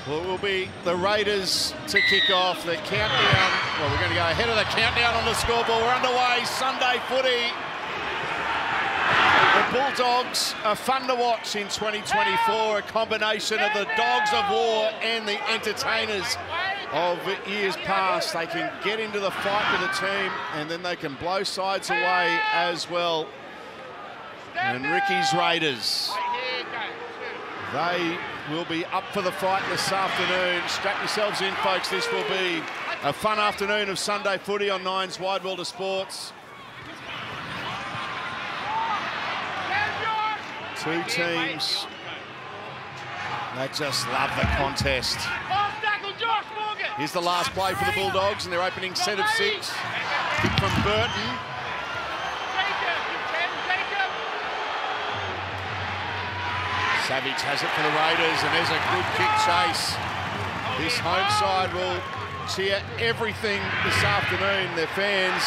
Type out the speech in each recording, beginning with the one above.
Well, it will be the Raiders to kick off the countdown. Well, we're going to go ahead of the countdown on the scoreboard. We're underway, Sunday footy. The Bulldogs are fun to watch in 2024, a combination of the dogs of war and the entertainers of years past. They can get into the fight with the team and then they can blow sides away as well. And Ricky's Raiders, they will be up for the fight this afternoon. Strap yourselves in, folks. This will be a fun afternoon of Sunday footy on Nine's Wide World of Sports. Two teams that just love the contest. Here's the last play for the Bulldogs in their opening set of 6. Kick from Burton. Savage has it for the Raiders, and there's a good kick chase. This home side will cheer everything this afternoon, their fans.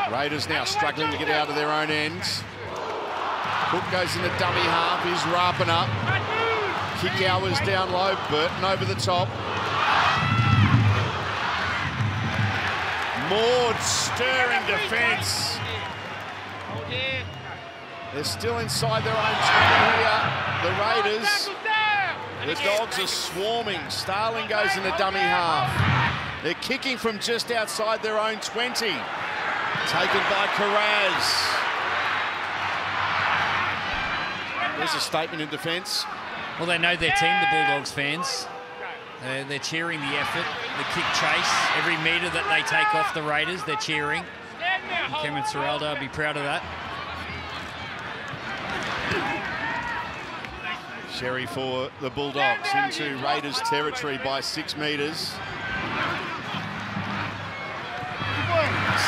Raiders now struggling to get out of their own ends. Cook goes in the dummy half, he's wrapping up. Kick hours down low, Burton over the top. Maud stirring defence. They're still inside their own 20 here, the Raiders. The Dogs are swarming. Starling goes in the dummy half. They're kicking from just outside their own 20. Taken by Carraz. There's a statement in defence. Well, they know their team, the Bulldogs fans. They're cheering the effort, the kick chase. Every metre that they take off the Raiders, they're cheering. And Cameron Serraldo will be proud of that. Sherry for the Bulldogs into Raiders territory by 6 metres.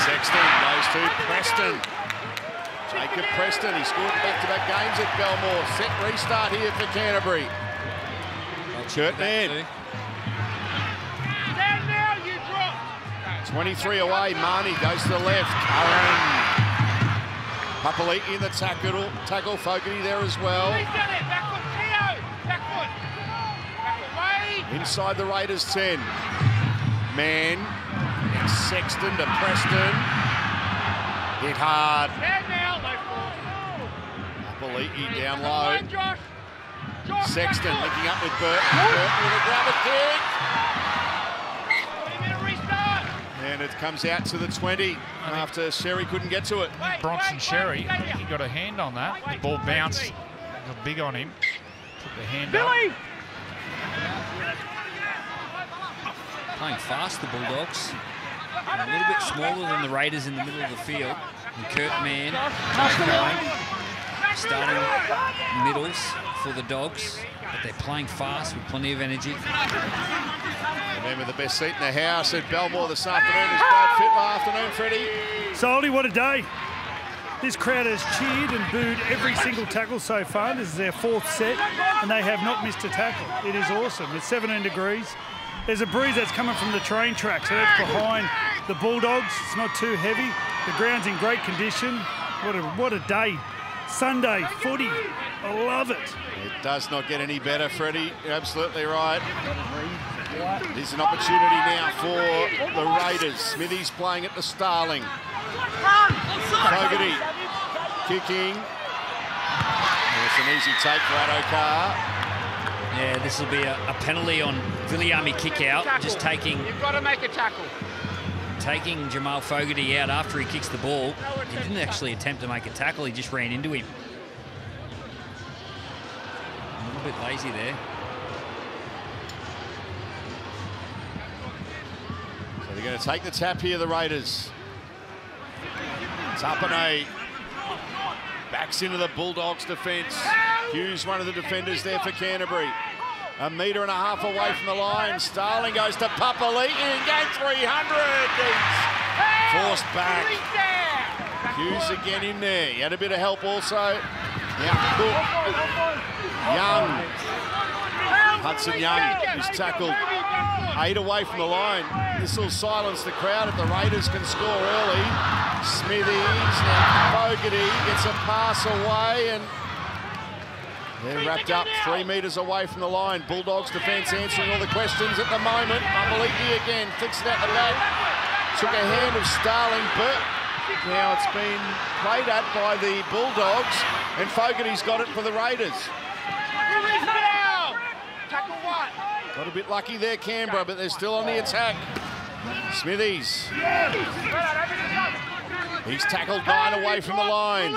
Sexton goes to Preston. Jacob Preston, he scored back-to-back games at Belmore. Set restart here for Canterbury. Kurtman. 23 away, Marnie goes to the left. Curran. Papali'i in the tackle, Fogarty there as well. Inside the Raiders 10. Mann. And Sexton to Preston. Hit hard. Papali'i down low. Sexton linking up with Burton. Burton with a grab kick. And it comes out to the 20 after Sherry couldn't get to it. Bronson Sherry, I think he got a hand on that. The ball bounced, got big on him. Took the hand up. Playing fast, the Bulldogs. And a little bit smaller than the Raiders in the middle of the field. And Kurt Mann starting middles for the Dogs. But they're playing fast with plenty of energy. Remember, the best seat in the house at Belmore this afternoon is Brad Fittler. Afternoon, Freddie. Soldy, what a day. This crowd has cheered and booed every single tackle so far. This is their 4th set, and they have not missed a tackle. It is awesome. It's 17 degrees. There's a breeze that's coming from the train track, so that's behind the Bulldogs. It's not too heavy. The ground's in great condition. What a day. Sunday footy. I love it. It does not get any better, Freddie. You're absolutely right. There's an opportunity now for the Raiders. Smithy's playing at the Starling. Fogarty kicking. It's an easy take for Addo-Carr. Yeah, this will be a penalty on Viliami kick out. Just taking. You've got to make a tackle. Taking Jamal Fogarty out after he kicks the ball. He didn't actually attempt to make a tackle. He just ran into him. A little bit lazy there. So they're going to take the tap here, the Raiders. Tapane backs into the Bulldogs defence. Hughes, one of the defenders there for Canterbury. 1.5 metres away from the line. Starling goes to Papali'i and game 300. He's forced back. Hughes again in there. He had a bit of help also. Now Cook. Young. Hudson Young is tackled 8 away from the line. This will silence the crowd if the Raiders can score early. Smithies, now Fogarty gets a pass away, and They're wrapped up 3 metres away from the line. Bulldogs defence answering all the questions at the moment. Papali'i again, flicks it out the back. Took a hand of Starling, but now it's been played at by the Bulldogs, and Fogarty's got it for the Raiders. Got a bit lucky there, Canberra, but they're still on the attack. Smithies. He's tackled 9 away from the line.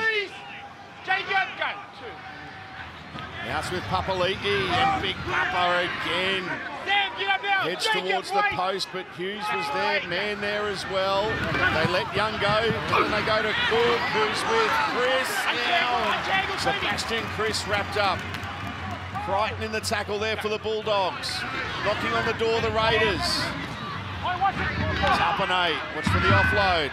Now it's with Papali'i, and Big Papa again. Heads towards the post, but Hughes was there, man there as well. They let Young go, and then they go to Cook, who's with Chris now. Sebastian Chris wrapped up. Crichton in the tackle there for the Bulldogs. Knocking on the door, the Raiders. Tapane, watch for the offload.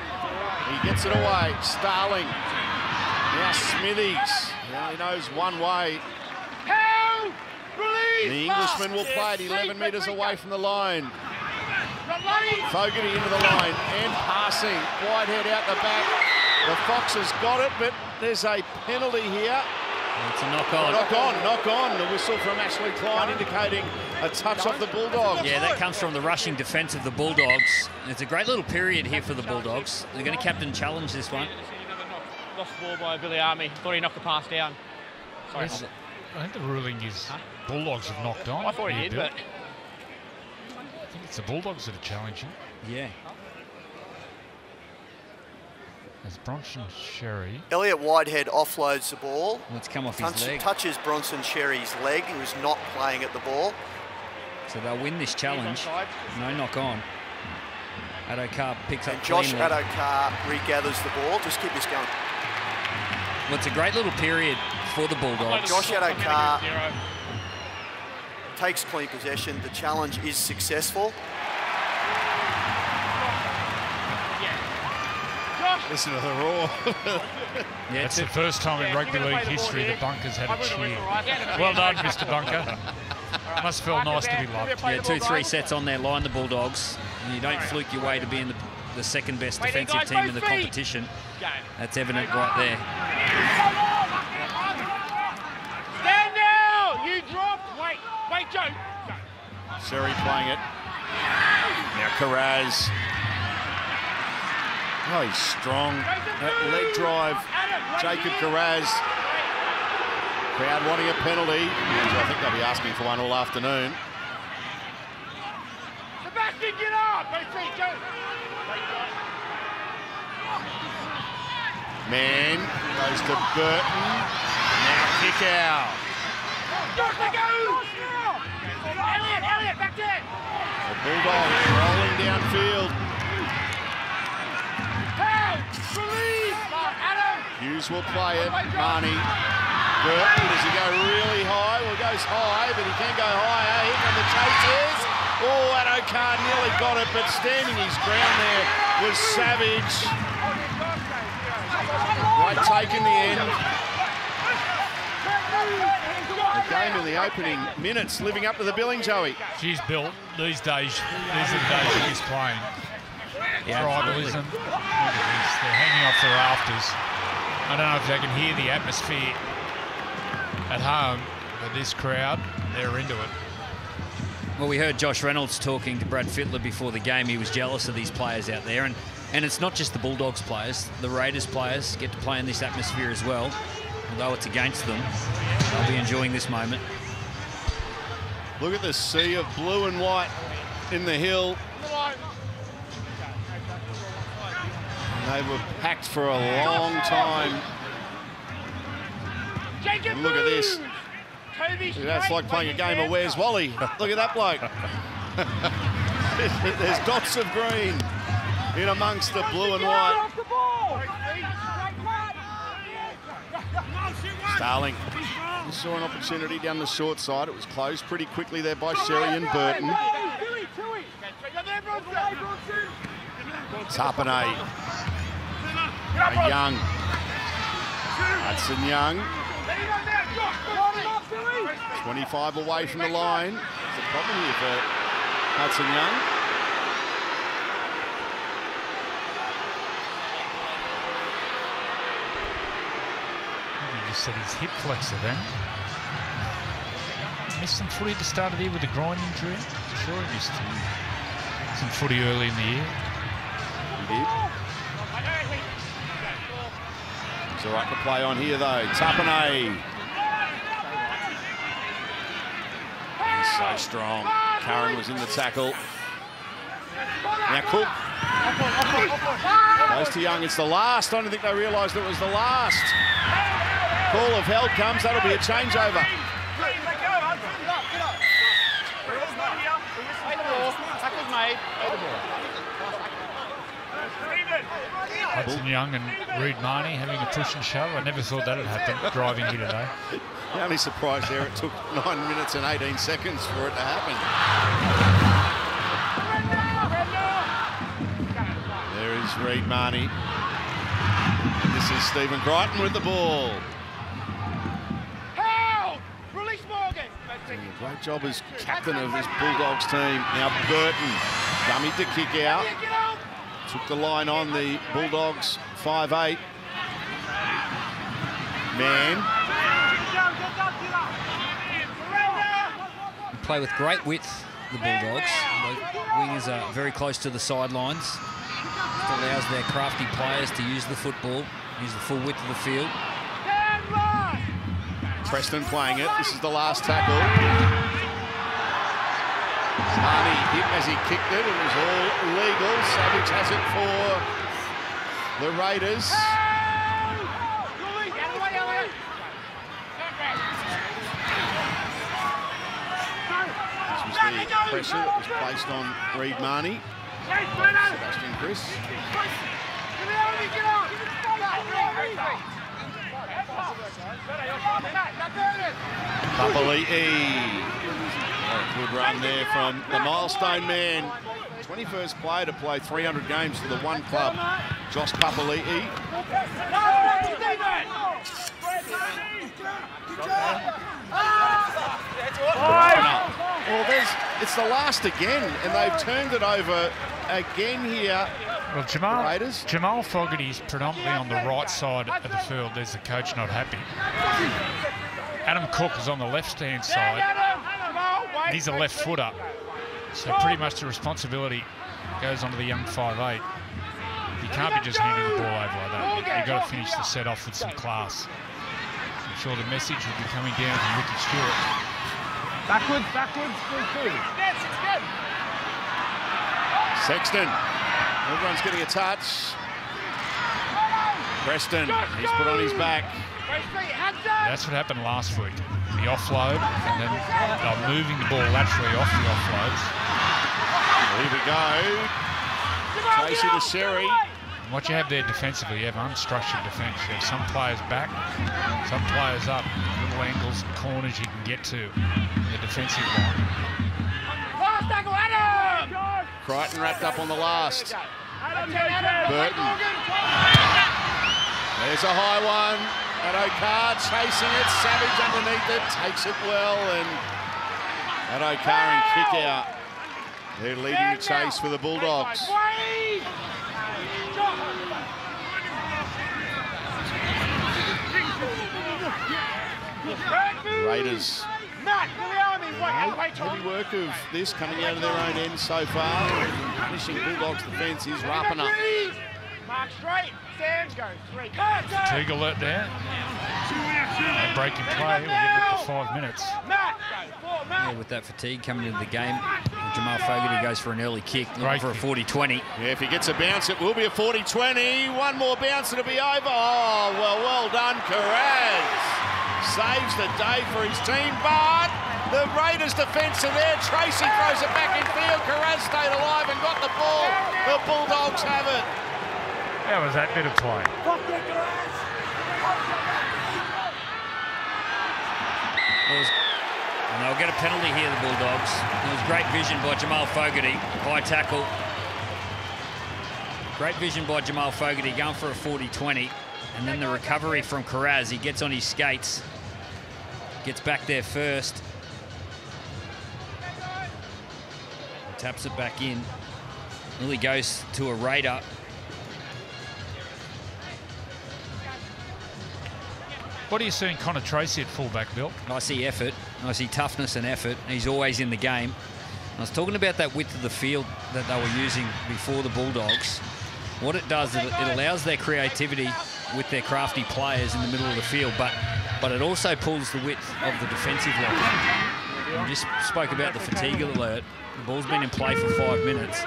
He gets it away. Starling. Now Smithies. He only knows one way. The Englishman will play it 11 metres away from the line. Fogarty into the line and passing. Whitehead out the back. The Foxes got it, but there's a penalty here. It's a knock on. Knock on. The whistle from Ashley Klein indicating a touch off the Bulldogs. Yeah, that comes from the rushing defence of the Bulldogs. It's a great little period here for the Bulldogs. They're going to captain challenge this one. Lost the ball by Billy Army. Thought he knocked the pass down. Sorry. I think the ruling is Bulldogs have knocked on. I thought he did, but... I think it's the Bulldogs that are challenging. Yeah. There's Bronson Sherry. Elliot Whitehead offloads the ball. Let's come off his leg. Touches Bronson Sherry's leg, who's not playing at the ball. So they'll win this challenge. No knock on. Addo-Carr picks up Josh cleanly. Addo-Carr regathers the ball. Just keep this going. Well, it's a great little period for the Bulldogs. Josh Addo-Carr takes clean possession. The challenge is successful. Listen to the roar. Yeah, That's the first time in rugby league history the Bunkers had a cheer. Well done, Mr. Bunker. Must feel nice to be loved. Yeah, 2-3 sets on their line, the Bulldogs. And you don't fluke your way to being the second best defensive team in the competition. That's evident right there. Stand now! You dropped! Wait, Joe! Sherry playing it. Now Carraz. Oh, he's strong. That leg drive. Jacob Carraz. Crowd wanting a penalty. I think they'll be asking for one all afternoon. Sebastian, get up! Joe! Man goes to Burton. Now kick out. Elliot, back there! The Bulldogs rolling downfield. Hughes will play it. Marnie. Burton, does he go really high? Well, he goes high, but he can go higher. Here come the chasers. Oh, Addo-Carr nearly got it, but standing his ground there was Savage. Right take in the end. The game in the opening minutes living up to the billing, Joey. She's built. These days, these are the days she's playing. Yeah, Tribalism. Look at this. They're hanging off the rafters. I don't know if they can hear the atmosphere at home, but this crowd, they're into it. Well, we heard Josh Reynolds talking to Brad Fittler before the game. He was jealous of these players out there. And it's not just the Bulldogs players. The Raiders players get to play in this atmosphere as well. Although it's against them, they'll be enjoying this moment. Look at the sea of blue and white in the hill. They were packed for a long time. And look at this. That's like playing a game of Where's Wally. Look at that bloke. There's dots of green in amongst the blue and white. Starling saw an opportunity down the short side. It was closed pretty quickly there by Sherry and Burton. Tapane. Young. Hudson Young. 25 away from the line. It's a problem here for Hudson Young. You just said his hip flexor then. missed some footy at the start of the year with a groin injury? I'm sure he missed some footy early in the year. He did. He's all right to play on here, though. Tapane. He's so strong. Curran was in the tackle. Now Cook. Goes to Young. It's the last. I don't think they realised it was the last. Call of held comes. That'll be a changeover. Hudson Young and Reid Marnie having a push and shove. I never thought that would happen driving here today. The only surprise there, it took 9 minutes and 18 seconds for it to happen. There is Reid Marnie. And this is Stephen Crichton with the ball. Doing a great job as captain of this Bulldogs team. Now Burton, dummy to kick out. Took the line on the Bulldogs, 5'8". Man. Play with great width, the Bulldogs. Both wingers are very close to the sidelines. It allows their crafty players to use the football, use the full width of the field. Preston playing it. This is the last tackle. Marnie hit as he kicked it. It was all legal. Savage has it for the Raiders. This was the pressure that was placed on Reid Marnie. Sebastian Chris. Papali'i. Good run there from the milestone man. 21st player to play 300 games for the one club, Josh Papali'i. Well, it's the last again, and they've turned it over again here. Well, Jamal Fogarty is predominantly on the right side of the field. There's the coach not happy. Adam Cook is on the left-hand side. He's a left footer. So pretty much the responsibility goes onto the young 5'8". You can't be just handing the ball over like that. You've got to finish the set off with some class. I'm sure the message will be coming down from Ricky Stewart. Backwards, 3-2. Sexton. Everyone's getting a touch. Preston, he's put on his back. That's what happened last week. The offload, and then they're moving the ball laterally off the offloads. Here we go. Tracy to Sherry. And what you have there defensively, you have unstructured defence. You have some players back, some players up, little angles and corners you can get to the defensive line. Crichton wrapped up on the last. Burton. There's a high one. Adokar chasing it. Savage underneath it. Takes it well. And Adokar and kick out. They're leading the chase for the Bulldogs. Raiders. Heavy work of this coming out of their own end so far. Finishing Bulldogs defence is Rapana. Mark straight. Sam goes 3. Fatigue alert there. And breaking play. We'll get it to 5 minutes. Yeah, with that fatigue coming into the game, Jamal Fogarty goes for an early kick, looking for a 40-20. Yeah, if he gets a bounce, it will be a 40-20. One more bounce, it'll be over. Oh, well done, Carraz. Saves the day for his team, but the Raiders' defence are there. Tracy throws it back in field. Carraz stayed alive and got the ball. The Bulldogs have it. How was that bit of play? And they'll get a penalty here, the Bulldogs. It was great vision by Jamal Fogarty. High tackle. Great vision by Jamal Fogarty going for a 40-20. And then the recovery from Carraz. He gets on his skates. Gets back there first. Taps it back in. Nearly goes to a Raider. What are you seeing Connor Tracy at fullback, Bill? I see effort. I see toughness and effort. He's always in the game. I was talking about that width of the field that they were using before the Bulldogs. What it does is it allows their creativity with their crafty players in the middle of the field, but it also pulls the width of the defensive line. We just spoke about the fatigue alert. The ball's been in play for 5 minutes.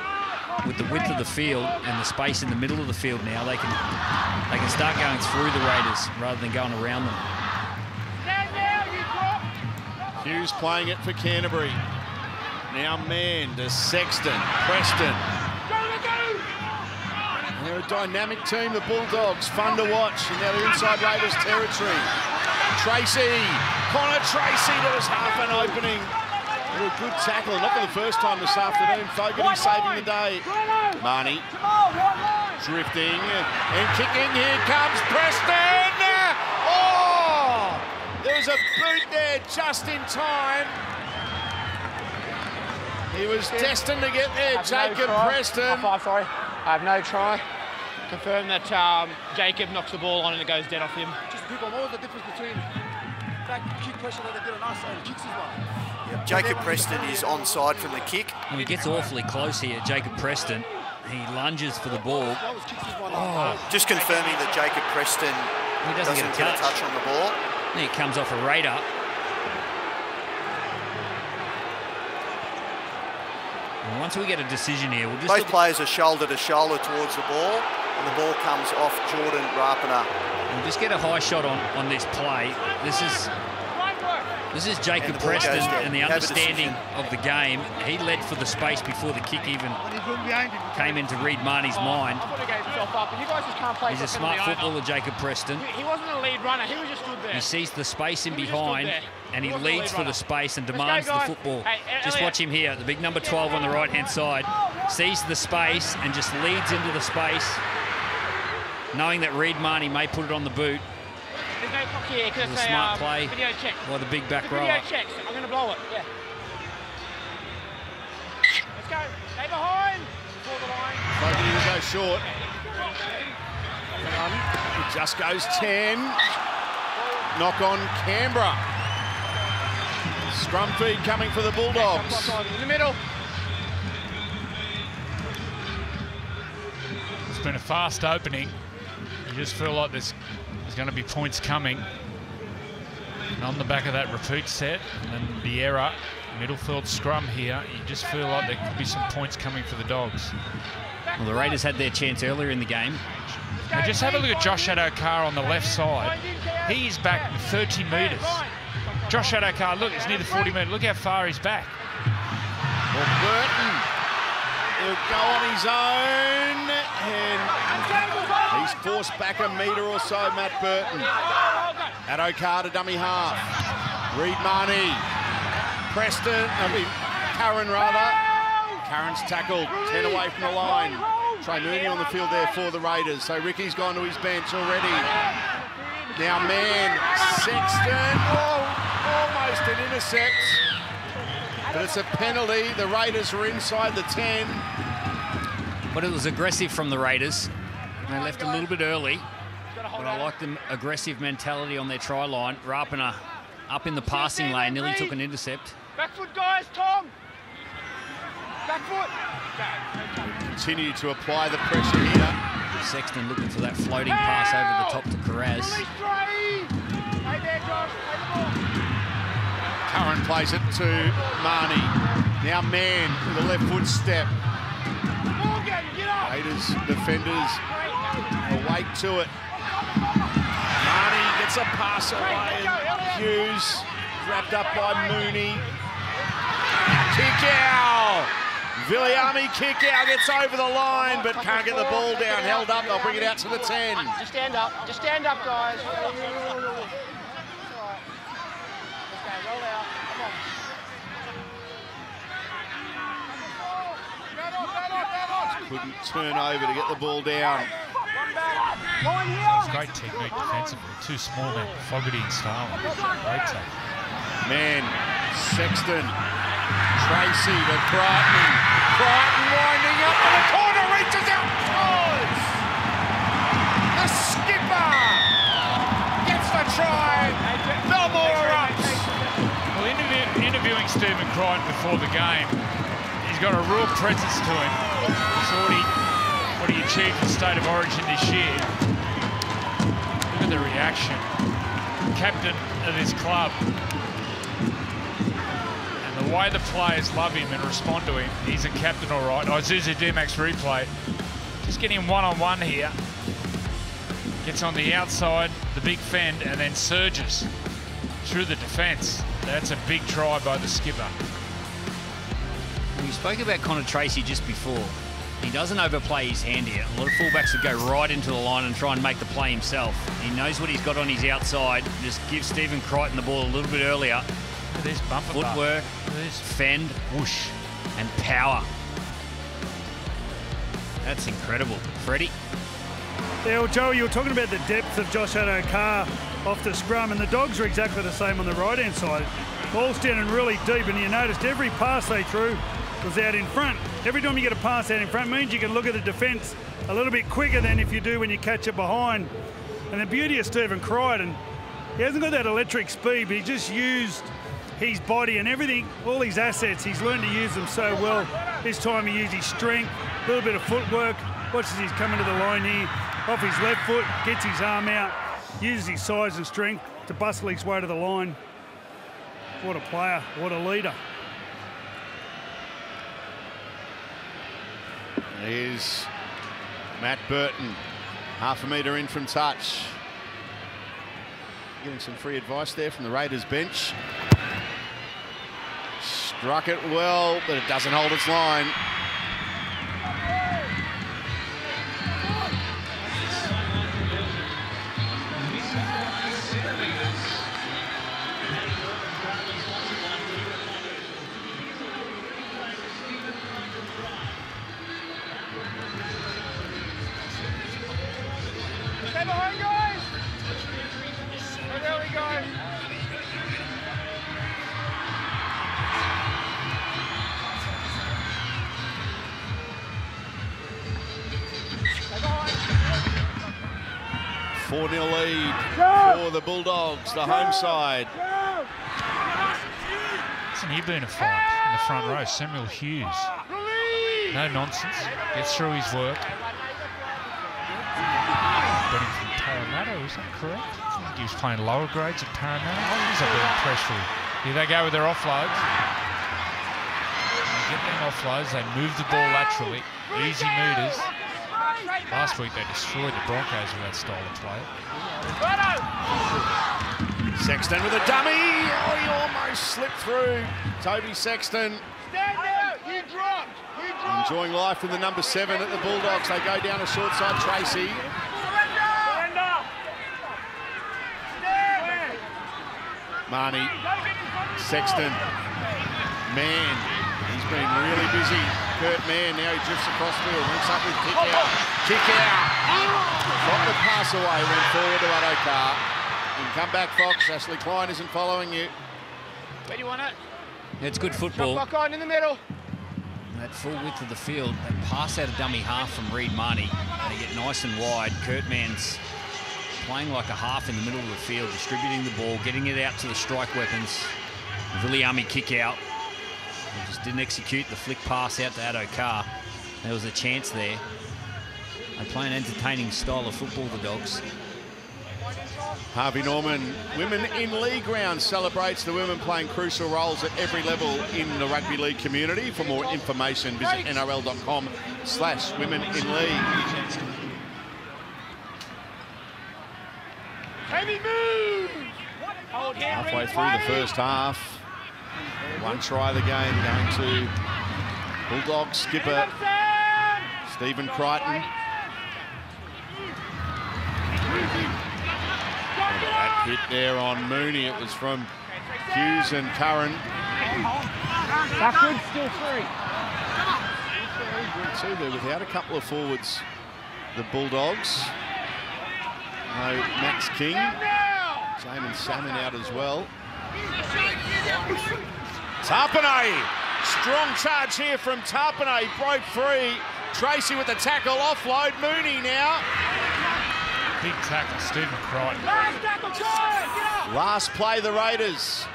With the width of the field and the space in the middle of the field now, they can start going through the Raiders rather than going around them. Hughes playing it for Canterbury. Now man to Sexton, Preston. They're a dynamic team, the Bulldogs. Fun to watch. And now they're inside Raiders territory. Tracy, Connor Tracy, there was half an opening. A good tackle, not for the first time this afternoon. Fogarty saving the day. Marnie drifting and kicking. Here comes Preston. Oh! There's a boot there just in time. He was destined to get there, Jacob Preston. Sorry. I have no try. Confirm that Jacob knocks the ball on and it goes dead off him. Just people, what was the difference between that kick pressure that they did on us and the kicks as well? Yep, Jacob Preston is onside from the kick. Well, he gets awfully close here, Jacob Preston. He lunges for the ball. Oh. Just confirming that Jacob Preston doesn't get a touch on the ball. Then it comes off a Raider. And once we get a decision here, we'll just... Both players are shoulder to shoulder towards the ball, and the ball comes off Jordan Rapana. We'll just get a high shot on this play. This is Jacob Preston and the understanding of the game. He led for the space before the kick even came in to read Marnie's mind. He's a smart footballer, Jacob Preston. He wasn't a lead runner, he was just stood there. He sees the space in behind and he leads for the space and demands the football. Just watch him here, the big number 12 on the right-hand side. Sees the space and just leads into the space, knowing that Reid Marnie may put it on the boot. There's no clock here because it's a smart play video check. By the big back rower. Video checks. I'm going to blow it. Yeah. Let's go. Stay behind. Before the line. Fogarty will go short. It just goes 10. Knock on Canberra. Scrum feed coming for the Bulldogs. In the middle. It's been a fast opening. You just feel like there's going to be points coming. And on the back of that repeat set, and then the error, Middlefield scrum here, you just feel like there could be some points coming for the Dogs. Well, the Raiders had their chance earlier in the game. Now just have a look at Josh Addo-Carr on the left side. He's back 30 metres. Josh Addo-Carr, look, he's near the 40 metre. Look how far he's back. Well, Burton, he'll go on his own, and he's forced back a metre or so, Matt Burton. Addo-Carr to dummy half. Reid Marnie. Preston, Curran rather. Curran's tackled, 10 away from the line. Trey Mooney on the field there for the Raiders. So Ricky's gone to his bench already. Now man, Sexton, almost an intercept. But it's a penalty. The Raiders were inside the 10. But it was aggressive from the Raiders. They left a little bit early. But I like the aggressive mentality on their try line. Rapana up in the passing lane, nearly took an intercept. Back foot, guys, Tom. Back foot. Continue to apply the pressure here. Sexton looking for that floating pass over the top to Carraz. Curran plays it to Marnie. Now man with a left foot step. Raiders defenders awake to it. Marnie gets a pass away. Hughes wrapped up by Mooney. Kick out. Viliami kick out, gets over the line, but can't get the ball down. Held up, they'll bring it out to the 10. Just stand up. Just stand up, guys. Couldn't turn over to get the ball down. It's great technique defensively. Two small men, Fogarty and Starling. Great take. Man, Sexton, Tracy to Crichton. Crichton winding up in the corner, reaches out, scores! The skipper gets the try. Belmore erupts. Well, knowing Stephen Crichton before the game, he's got a real presence to him. Saw what he achieved in State of Origin this year. Look at the reaction. Captain of this club. And the way the players love him and respond to him, he's a captain all right. Isuzu D-Max replay. Just getting him one-on-one here. Gets on the outside, the big fend, and then surges through the defence. That's a big try by the skipper. We spoke about Connor Tracy just before. He doesn't overplay his hand here. A lot of fullbacks would go right into the line and try and make the play himself. He knows what he's got on his outside. Just give Stephen Crichton the ball a little bit earlier. Look at this bumper footwork, fend, whoosh, and power. That's incredible. Freddie? Yeah, well, Joey, you were talking about the depth of Josh Addo-Carr off the scrum, and the Dogs are exactly the same on the right-hand side. Ball's down and really deep, and you noticed every pass they threw was out in front. Every time you get a pass out in front means you can look at the defence a little bit quicker than if you do when you catch it behind. And the beauty of Stephen Crichton, he hasn't got that electric speed, but he just used his body and everything, all his assets. He's learned to use them so well. This time he used his strength, a little bit of footwork. Watch as he's coming to the line here. Off his left foot, gets his arm out, uses his size and strength to bustle his way to the line. What a player, what a leader. Here's Matt Burton, half a metre in from touch. Getting some free advice there from the Raiders bench. Struck it well, but it doesn't hold its line. Stay behind, guys! Oh, there we go. Stay behind. 4-0 lead for the Bulldogs, the home side. It's an Ibuna fight in the front row. Samuel Hughes. No nonsense. Gets through his work. Got him from Parramatta, is that correct? I think he was playing lower grades at Parramatta. He's a bit impressed with him. Here they go with their offloads. They get them offloads, they move the ball laterally. Easy meters. Last week they destroyed the Broncos with that style of play. Sexton with a dummy. Oh, he almost slipped through. Toby Sexton. Stand out! You dropped! You dropped! Enjoying life with the number 7 at the Bulldogs. They go down a short side. Tracy. Marnie. Sexton. Mann. He's been really busy. Kurt Mann. Now he drifts across field. Links up with kick out. Kick out. Got the pass away. Went forward to Addo-Carr. And come back, Fox. Ashley Klein isn't following you. Where do you want it? It's good football. Lock on in the middle. That full width of the field, they pass out a dummy half from Reid Marnie. They get nice and wide. Kurt Mann's playing like a half in the middle of the field, distributing the ball, getting it out to the strike weapons. Viliami kick out. They just didn't execute the flick pass out to Addo-Carr. There was a chance there. They play an entertaining style of football, the Dogs. Harvey Norman, Women in League round celebrates the women playing crucial roles at every level in the rugby league community. For more information, visit nrl.com/womeninleague. Heavy move! Halfway through the first half. One try of the game going to Bulldogs skipper Stephen Crichton. That hit there on Mooney. It was from Hughes and Curran. Backwards, still free. So they're without a couple of forwards, the Bulldogs. No Max King. Jamin Salmon out as well. Tarpanay. Strong charge here from Tarpanay. Broke free. Tracy with the tackle. Offload. Mooney now. Big tackle, Stephen Crichton. Last play, the Raiders.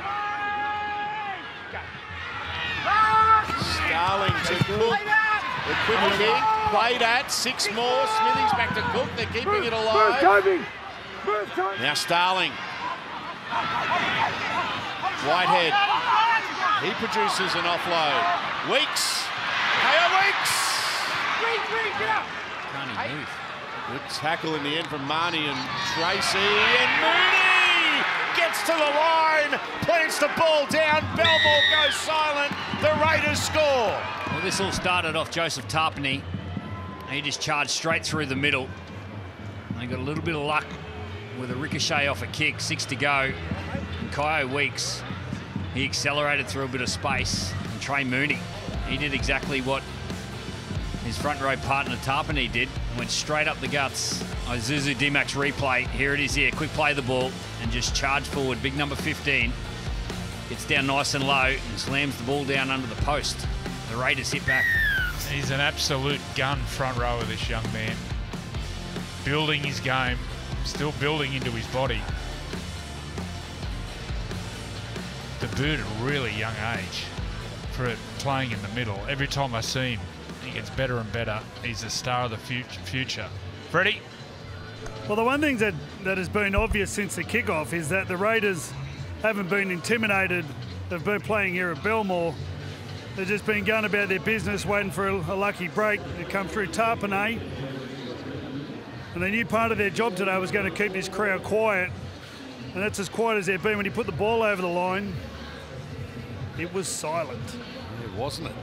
to Cook. The quick kick, played at, 6 more. Smithy's back to Cook. They're keeping it alive. Now Starling. Whitehead. He produces an offload. Weeks. K.O. Weeks. Can't he move? Good tackle in the end from Marnie and Tracy. And Mooney gets to the line, plants the ball down. Belmore goes silent. The Raiders score. Well, this all started off Joseph Tarpany. He just charged straight through the middle. They got a little bit of luck with a ricochet off a kick, 6 to go. K.O. Weeks, he accelerated through a bit of space. And Trey Mooney, he did exactly what his front row partner Tarpany did. Went straight up the guts. Isuzu D-Max replay. Here it is here. Quick play the ball and just charge forward. Big number 15. Gets down nice and low and slams the ball down under the post. The Raiders hit back. He's an absolute gun front rower, this young man. Building his game, still building into his body. The boot at a really young age for playing in the middle. Every time I see him, he gets better and better. He's the star of the future. Freddie? Well, the one thing that has been obvious since the kickoff is that the Raiders haven't been intimidated. They've been playing here at Belmore. They've just been going about their business, waiting for a lucky break to come through Tarpany. And they knew part of their job today was going to keep this crowd quiet. And that's as quiet as they've been. When he put the ball over the line, it was silent. Yeah, wasn't it?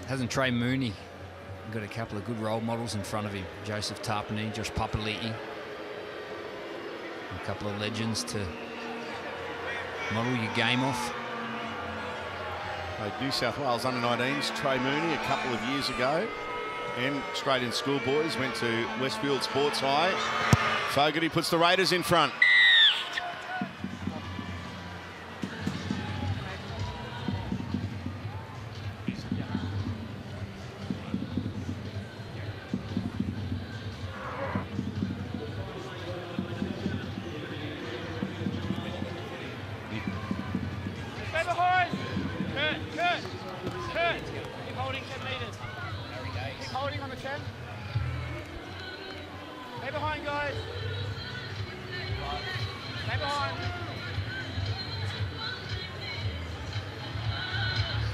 Hasn't Trey Mooney got a couple of good role models in front of him? Joseph Tarpany, Josh Papali'i. A couple of legends to model your game off. New South Wales under-19s, Trey Mooney a couple of years ago. And Australian schoolboys went to Westfield Sports High. Fogarty puts the Raiders in front.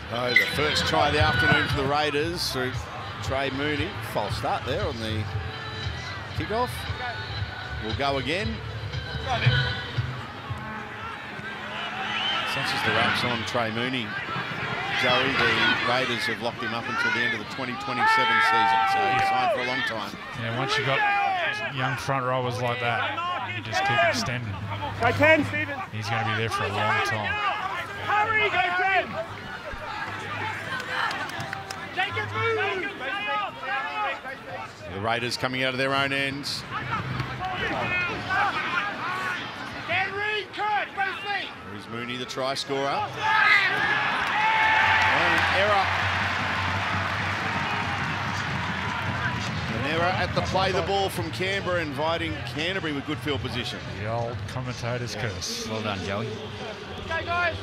Oh, the first try of the afternoon for the Raiders through Trey Mooney. False start there on the kickoff. We'll go again. Such as the wraps on Trey Mooney. Joey, the Raiders have locked him up until the end of the 2027 season, so he's signed for a long time. Yeah, once you've got young front rowers like that, you just keep extending. Go 10, Stephen. He's going to be there for a long time. Hurry, go 10. The Raiders coming out of their own ends. There's Mooney, the try scorer. And an error. An error at the play the ball from Canberra, inviting Canterbury with good field position. The old commentator's curse. Well done, Joey. Go, guys.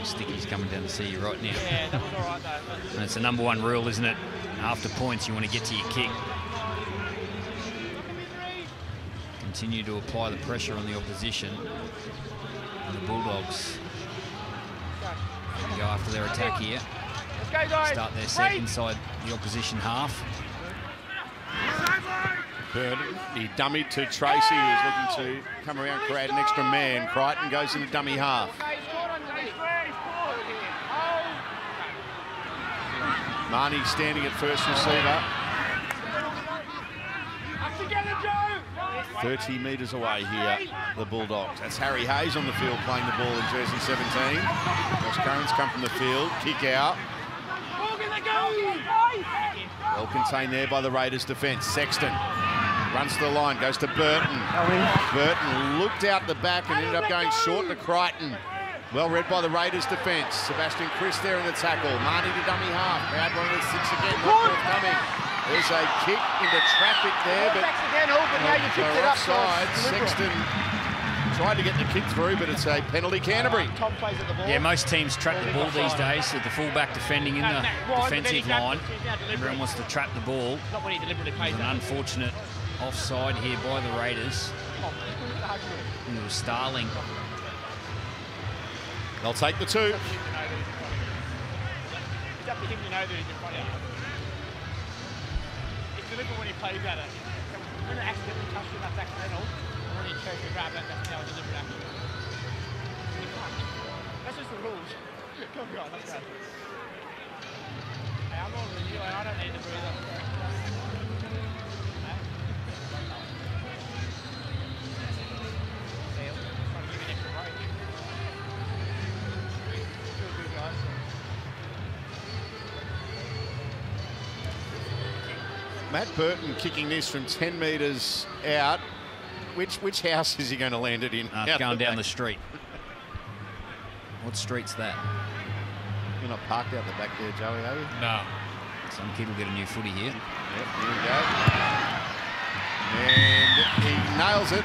Sticky's coming down to see you right now. Yeah, that was all right, though. And it's the #1 rule, isn't it? After points, you want to get to your kick. Continue to apply the pressure on the opposition. And the Bulldogs go after their attack here. Let's go, guys. Start their set inside the opposition half. Burton, he dummied to Tracy, who was looking to come around, create an extra man. Crichton goes into dummy half. Marnie standing at first receiver. 30 metres away here, the Bulldogs. That's Harry Hayes on the field playing the ball in jersey 17. Josh Currans come from the field, kick out. Well contained there by the Raiders defence. Sexton runs to the line, goes to Burton. Burton looked out the back and ended up going short to Crichton. Well read by the Raiders defence. Sebastian Chris there in the tackle. Marnie to dummy half. Crowd wanted a 6 again, not forthcoming. There's a kick into traffic there, but they're offside. Sexton tried to get the kick through, but it's a penalty, Canterbury. Tom plays at the ball. Yeah, most teams trap the ball these days with the fullback defending in the defensive line. Everyone wants to trap the ball. Not when he deliberately plays An unfortunate offside here by the Raiders. And it was Starling. They'll take the 2. It's up to him to know that he's in front of you. It's deliberate when he plays at it. When it accidentally touches him, that's accidental. And when he goes to grab that, that's now a deliberate action. That's just the rules. Come on, let's go. Hey, I'm older than you, I don't need the breather. Matt Burton kicking this from 10 metres out. Which house is he going to land it in? Going down the street. What street's that? You're not parked out the back there, Joey, are you? No. Some kid will get a new footy here. Yep, here we go. And he nails it.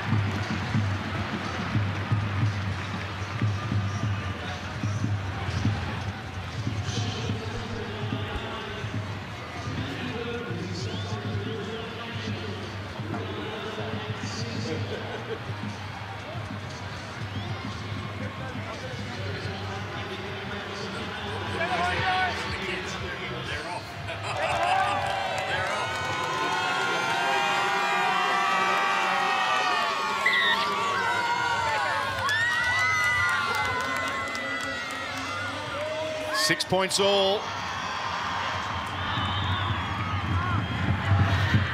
Six points all.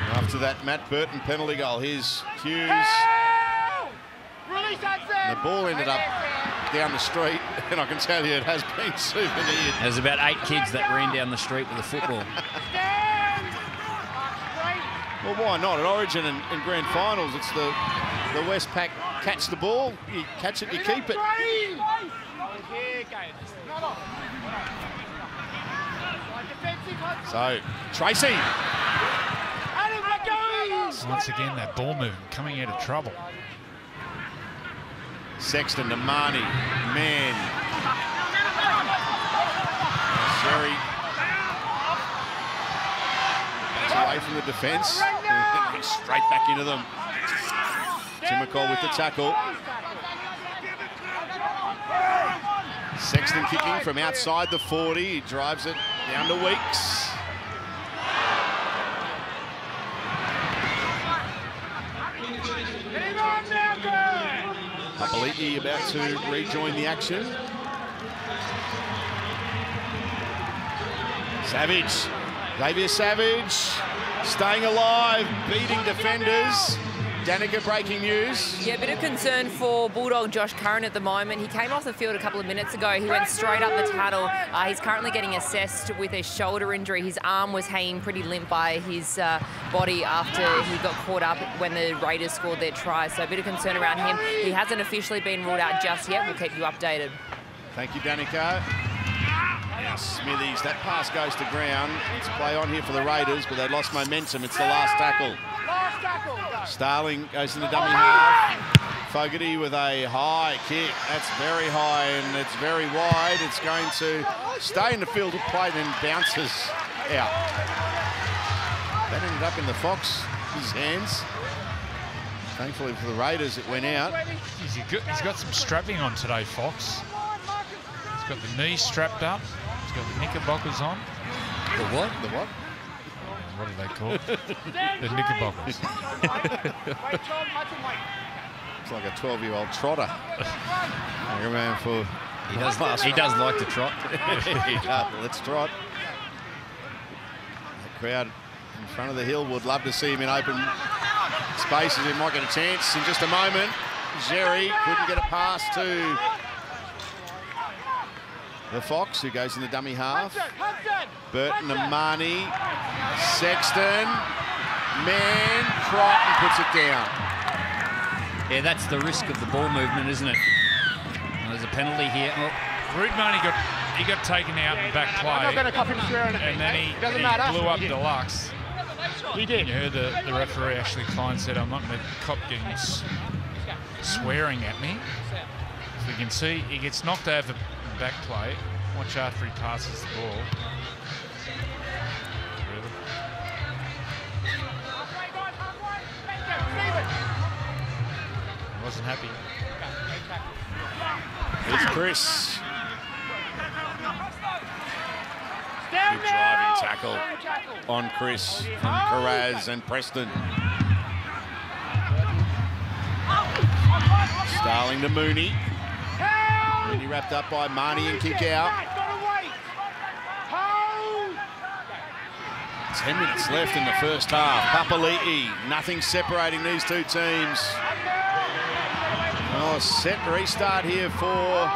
After that Matt Burton penalty goal, here's Hughes. And the ball ended up down the street, and I can tell you it has been souvenired. There's about 8 kids that ran down the street with a football. Well, why not? At Origin and Grand Finals, it's the West Pack catch the ball. You catch it, you keep it. So, Tracy. Once again, that ball movement coming out of trouble. Sexton to Marnie. Man. Sherry. Backs away from the defence. Straight back into them. Timacol with the tackle. Sexton kicking from outside the 40. He drives it down to Weeks. Papali'i about to rejoin the action. Savage. Xavier Savage staying alive, beating defenders. Danica, breaking news. Yeah, a bit of concern for Bulldog Josh Curran at the moment. He came off the field a couple of minutes ago. He went straight up the taddle. He's currently getting assessed with a shoulder injury. His arm was hanging pretty limp by his body after he got caught up when the Raiders scored their try. So a bit of concern around him. He hasn't officially been ruled out just yet. We'll keep you updated. Thank you, Danica. Now Smithies, that pass goes to ground. It's play on here for the Raiders, but they lost momentum. It's the last tackle. Starling goes in the dummy half. Fogarty with a high kick. That's very high and it's very wide. It's going to stay in the field of play, then bounces out. That ended up in the Fox's hands. Thankfully for the Raiders, it went out. He's got some strapping on today, Fox. He's got the knees strapped up. He's got the knickerbockers on. The what? The what? What are they called? The knickerbockers. It's like a 12-year-old trotter. He does like to trot. He does. Let's trot. The crowd in front of the hill would love to see him in open spaces. He might get a chance in just a moment. Jerry couldn't get a pass to the Fox, who goes in the dummy half. Burton, Amani, Sexton, man, Crichton puts it down. Yeah, that's the risk of the ball movement, isn't it? There's a penalty here. Oh. Rudman, he got taken out in back play, and then he blew up Deluxe. He did. And you heard the referee, Ashley Klein, said, I'm not going to cop getting swearing at me. As we can see, he gets knocked over in back play. Watch after he passes the ball. Really? He wasn't happy. Here's Chris. Good driving tackle on Chris from Carraz and Preston. Starling to Mooney. Mooney wrapped up by Marnie and kick out. 10 minutes left in the first half. Papali'i, nothing separating these two teams. Oh, set restart here for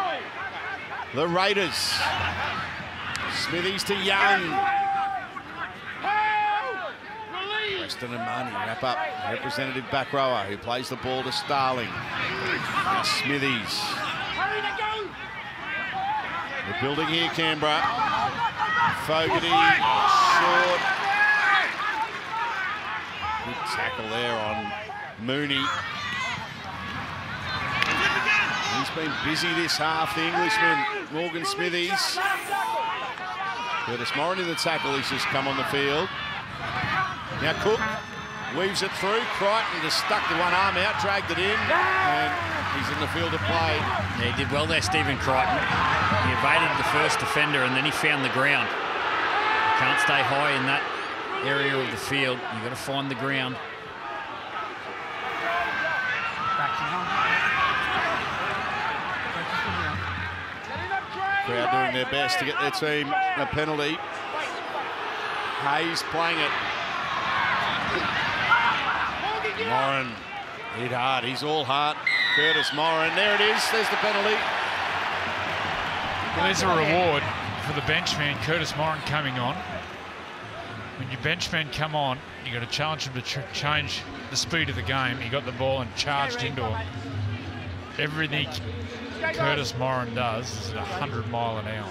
the Raiders. Smithies to Young. Preston and Marnie wrap up. Representative back rower who plays the ball to Starling. Now Smithies. They're building here, Canberra. Fogarty, short. Good tackle there on Mooney. He's been busy this half, the Englishman, Morgan Smithies. Curtis Moran in the tackle, he's just come on the field. Now Cook weaves it through. Crichton just stuck the one arm out, dragged it in, and he's in the field of play. Yeah, he did well there, Stephen Crichton. He evaded the first defender and then he found the ground. You can't stay high in that area of the field. You've got to find the ground. Crowd doing their best to get their team a penalty. Hayes playing it. Moran hit hard. He's all heart. Curtis Moran. There it is. There's the penalty. Well, there's a reward for the benchman, Curtis Moran, coming on. When your benchman come on, you got to challenge him to change the speed of the game. He got the ball and charged into him. Everything Curtis Moran does is at 100 mile an hour.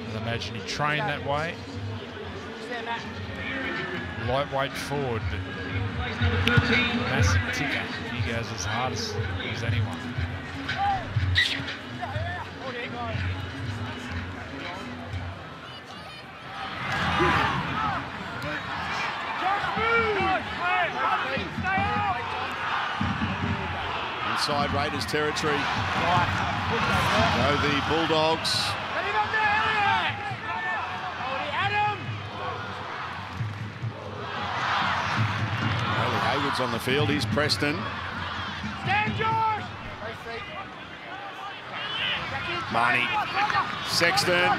And imagine he trained that way. Lightweight forward, but massive ticker. He goes as hard as anyone. Inside Raiders territory. Go the Bulldogs. Hayward's on the field. He's Preston. Marnie. Sexton.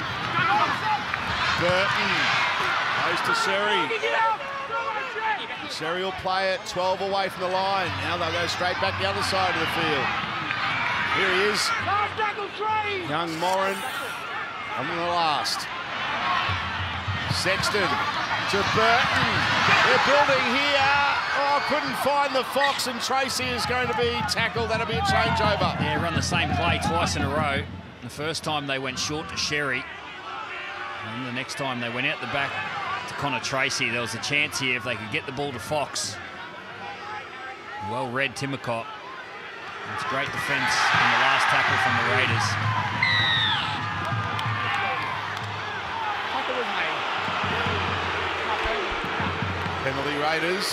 Burton. Goes to Seri. Seri will play it 12 away from the line. Now they'll go straight back the other side of the field. Here he is. Young Moran on the last. Sexton to Burton. They're building here. Oh, couldn't find the Fox, and Tracy is going to be tackled. That'll be a changeover. Yeah, run the same play twice in a row. The first time they went short to Sherry. And the next time they went out the back to Connor Tracy. There was a chance here if they could get the ball to Fox. Well read, Timmercott. It's great defence in the last tackle from the Raiders. Penalty Raiders.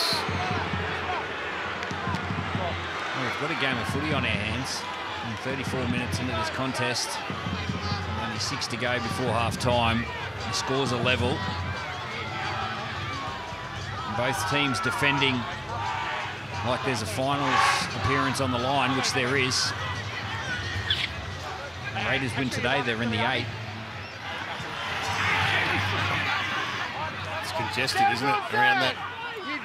Well, we've got a game of footy on our hands. And 34 minutes into this contest. And only 6 to go before half-time. The scores are level. And both teams defending like there's a finals appearance on the line, which there is. The Raiders win today, they're in the 8. It's congested, isn't it? Around that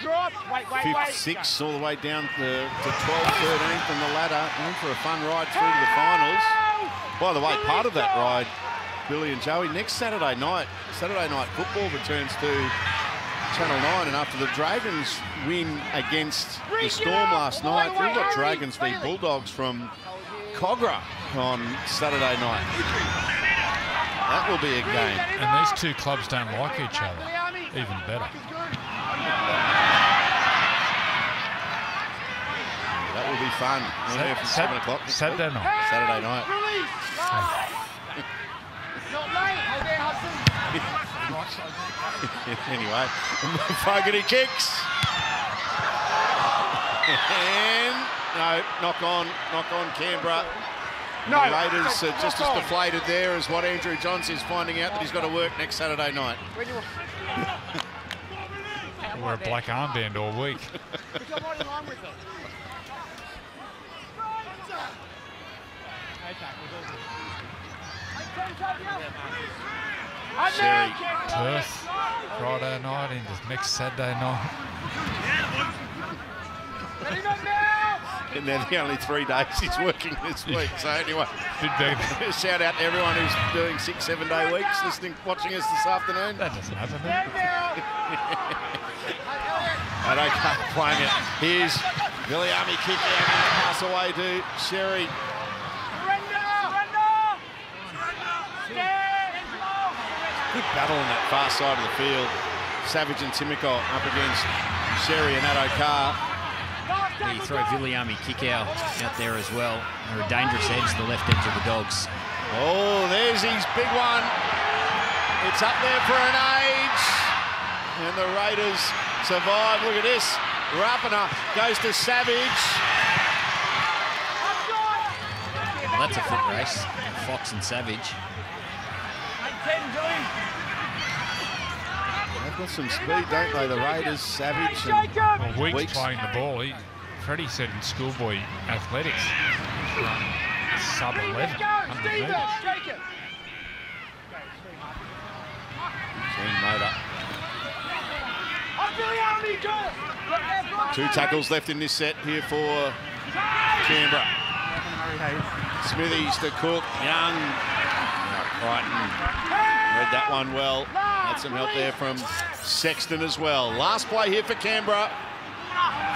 5th, 6th, all the way down to 12th, 13th on the ladder. In for a fun ride through to the finals. By the way, part of that ride, Billy and Joey, next Saturday night football returns to Channel 9, and after the Dragons win against the Storm last night, we've got Dragons v Bulldogs from Cogra on Saturday night. That will be a game. And these two clubs don't like each other. Even better. That will be fun. From 7 o'clock. Saturday night. Saturday night. Not late. Hold there, Hudson. Anyway, Fogarty kicks. And no, knock on Canberra. No, the Raiders are just as deflated there as what Andrew Johns is finding out that he's got to work next Saturday night. Wear a black armband all week. Sherry. Perth, Friday night into next Saturday night. And they're the only 3 days he's working this week. So anyway, shout out to everyone who's doing 6-7 day weeks, watching us this afternoon. That doesn't happen. I don't keep playing it. Here's Viliami kicking out and pass away to Sherry. Good battle on that far side of the field. Savage and Timoko up against Sherry and Addo Carr. You throw Viliami Kikau out there as well. They're a dangerous edge, the left edge of the Dogs. Oh, there's his big one. It's up there for an age. And the Raiders survive. Look at this. Rapana goes to Savage. Well, that's a foot race. Fox and Savage. They've got some speed, don't they, the Raiders? Savage and well, Weeks playing the ball. Freddie said in schoolboy athletics, sub 11. Keen motor. 2 tackles left in this set here for Canberra. Smithies to Cook. Young. Crichton read that one well. Had some help there from Sexton as well. Last play here for Canberra.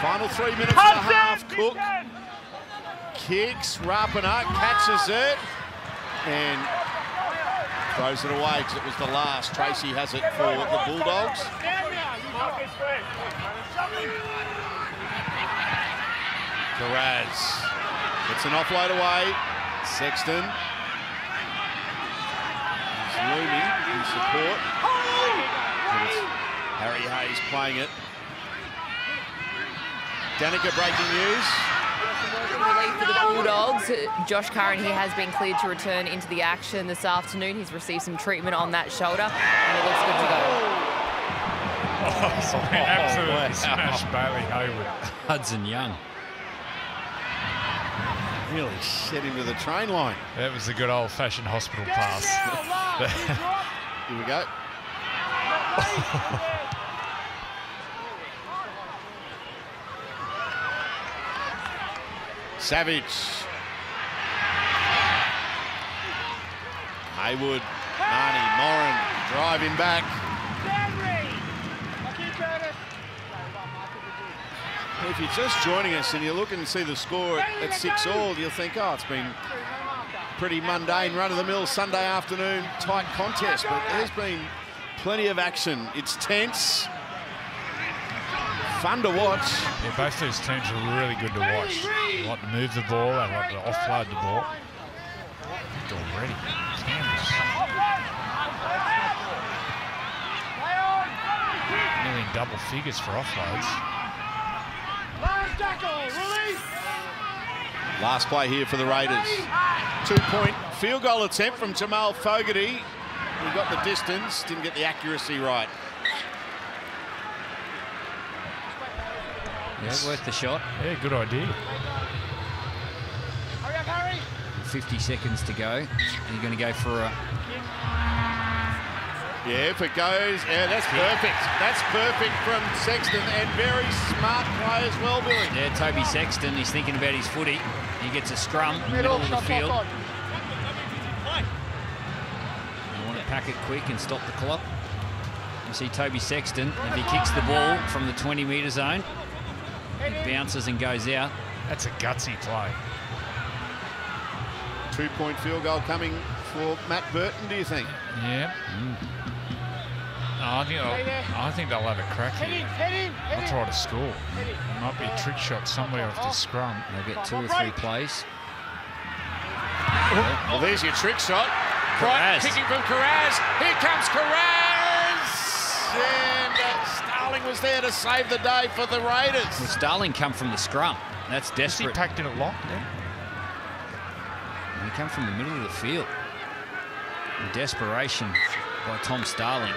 Final 3 minutes and a half. Cook kicks. Rapana catches it and throws it away because it was the last. Tracy has it for the Bulldogs. Carraz gets an offload away. Sexton is looming in support. Harry Hayes playing it. Danica breaking news. Relief for the Bulldogs. Josh Curran, he has been cleared to return into the action this afternoon. He's received some treatment on that shoulder and it looks good to go. Absolutely smashed Bailey Hayward. Hudson Young. Really set him to the train line. That was a good old-fashioned hospital pass. Here we go. Savage. Haywood, Marnie, Moran driving back. If you're just joining us and you're looking to see the score at 6-all, you'll think, oh, it's been pretty mundane, run-of-the-mill Sunday afternoon tight contest, but there's been plenty of action. It's tense. Fun to watch. Yeah, both these teams are really good to watch. They like to move the ball, they like to offload the ball. Already. Canvas. Nearly in double figures for offloads. Last play here for the Raiders. 2-point field goal attempt from Jamal Fogarty. He got the distance, didn't get the accuracy right. Yeah, worth the shot. Yeah, good idea. Hurry up, Harry. 50 seconds to go. And you're going to go for a... Yeah, if it goes, yeah, that's perfect. That's perfect from Sexton and very smart play as well, Billy. Yeah, Toby Sexton, he's thinking about his footy. He gets a scrum, middle of the field. You want to pack it quick and stop the clock. You see Toby Sexton, if he kicks the ball from the 20-metre zone, it bounces and goes out. That's a gutsy play. 2-point field goal coming for Matt Burton, do you think? Yeah. I think they'll have a crack here. They'll try to score. There might be a trick shot somewhere off the scrum. They'll get 2 or 3 plays. Well, there's your trick shot. Crichton kicking from Carraz. Here comes Carraz. And Starling was there to save the day for the Raiders. Well, Starling come from the scrum. That's desperate. He packed in a lot then. He come from the middle of the field. In desperation by Tom Starling.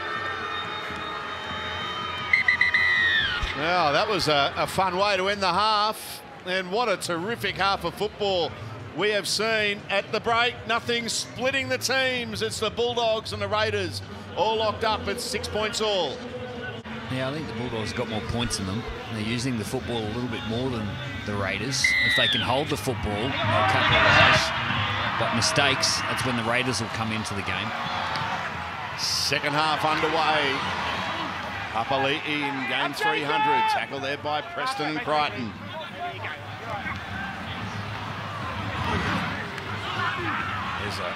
Well, that was a fun way to end the half. And what a terrific half of football we have seen at the break. Nothing splitting the teams. It's the Bulldogs and the Raiders all locked up at 6 points all. Yeah, I think the Bulldogs got more points in them. They're using the football a little bit more than the Raiders. If they can hold the football, they'll capitalise. But mistakes, that's when the Raiders will come into the game. Second half underway. Papali'i in game 300. Tackle there by Preston and Crichton. There's a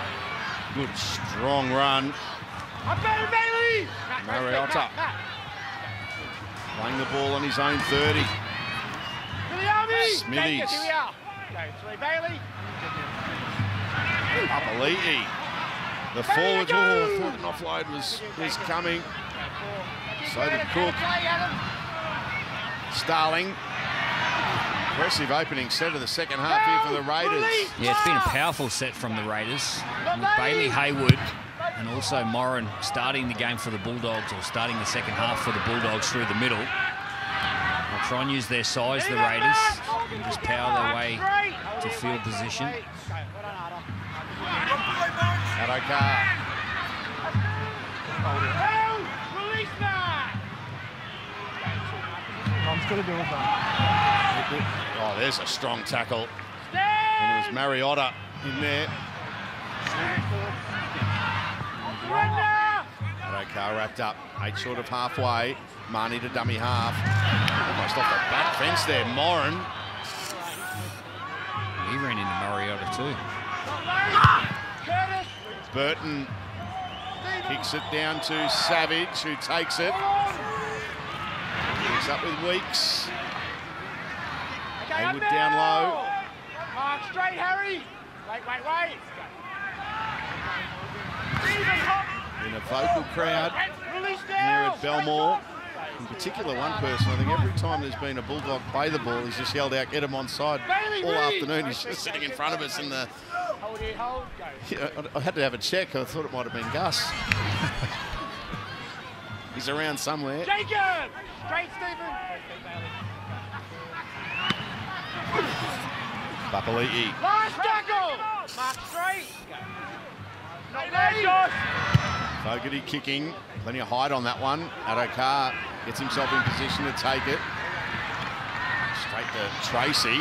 good, strong run. Mariota playing the ball on his own 30. Smithies. Papali'i. The forward. Oh, I thought an offload was coming. So did Cook. Starling. Impressive opening set of the second half here for the Raiders. Yeah, it's been a powerful set from the Raiders. With Bailey Haywood and also Moran starting the game for the Bulldogs, or starting the second half for the Bulldogs through the middle. They'll try and use their size, the Raiders, and just power their way to field position. Adokar. Oh, there's a strong tackle. And there's Mariota in there. Adokar wrapped up. 8 short of halfway. Marnie to dummy half. Almost off the back fence there, Moran. He ran into Mariota too. Burton kicks it down to Savage, who takes it. Picks up with Weeks. Haywood down low. Mark straight, Harry. Wait. In a vocal crowd here at Belmore. In particular, one person, I think every time there's been a Bulldog play the ball, he's just yelled out, get him onside all afternoon. He's just sitting in front of us in the... Yeah, I had to have a check. I thought it might have been Gus. He's around somewhere. Jacob! Straight, Stephen. Papali'i. Last tackle! Mark straight. Not there, Josh. Fogarty kicking. Plenty of height on that one. Adokar gets himself in position to take it. Straight to Tracy.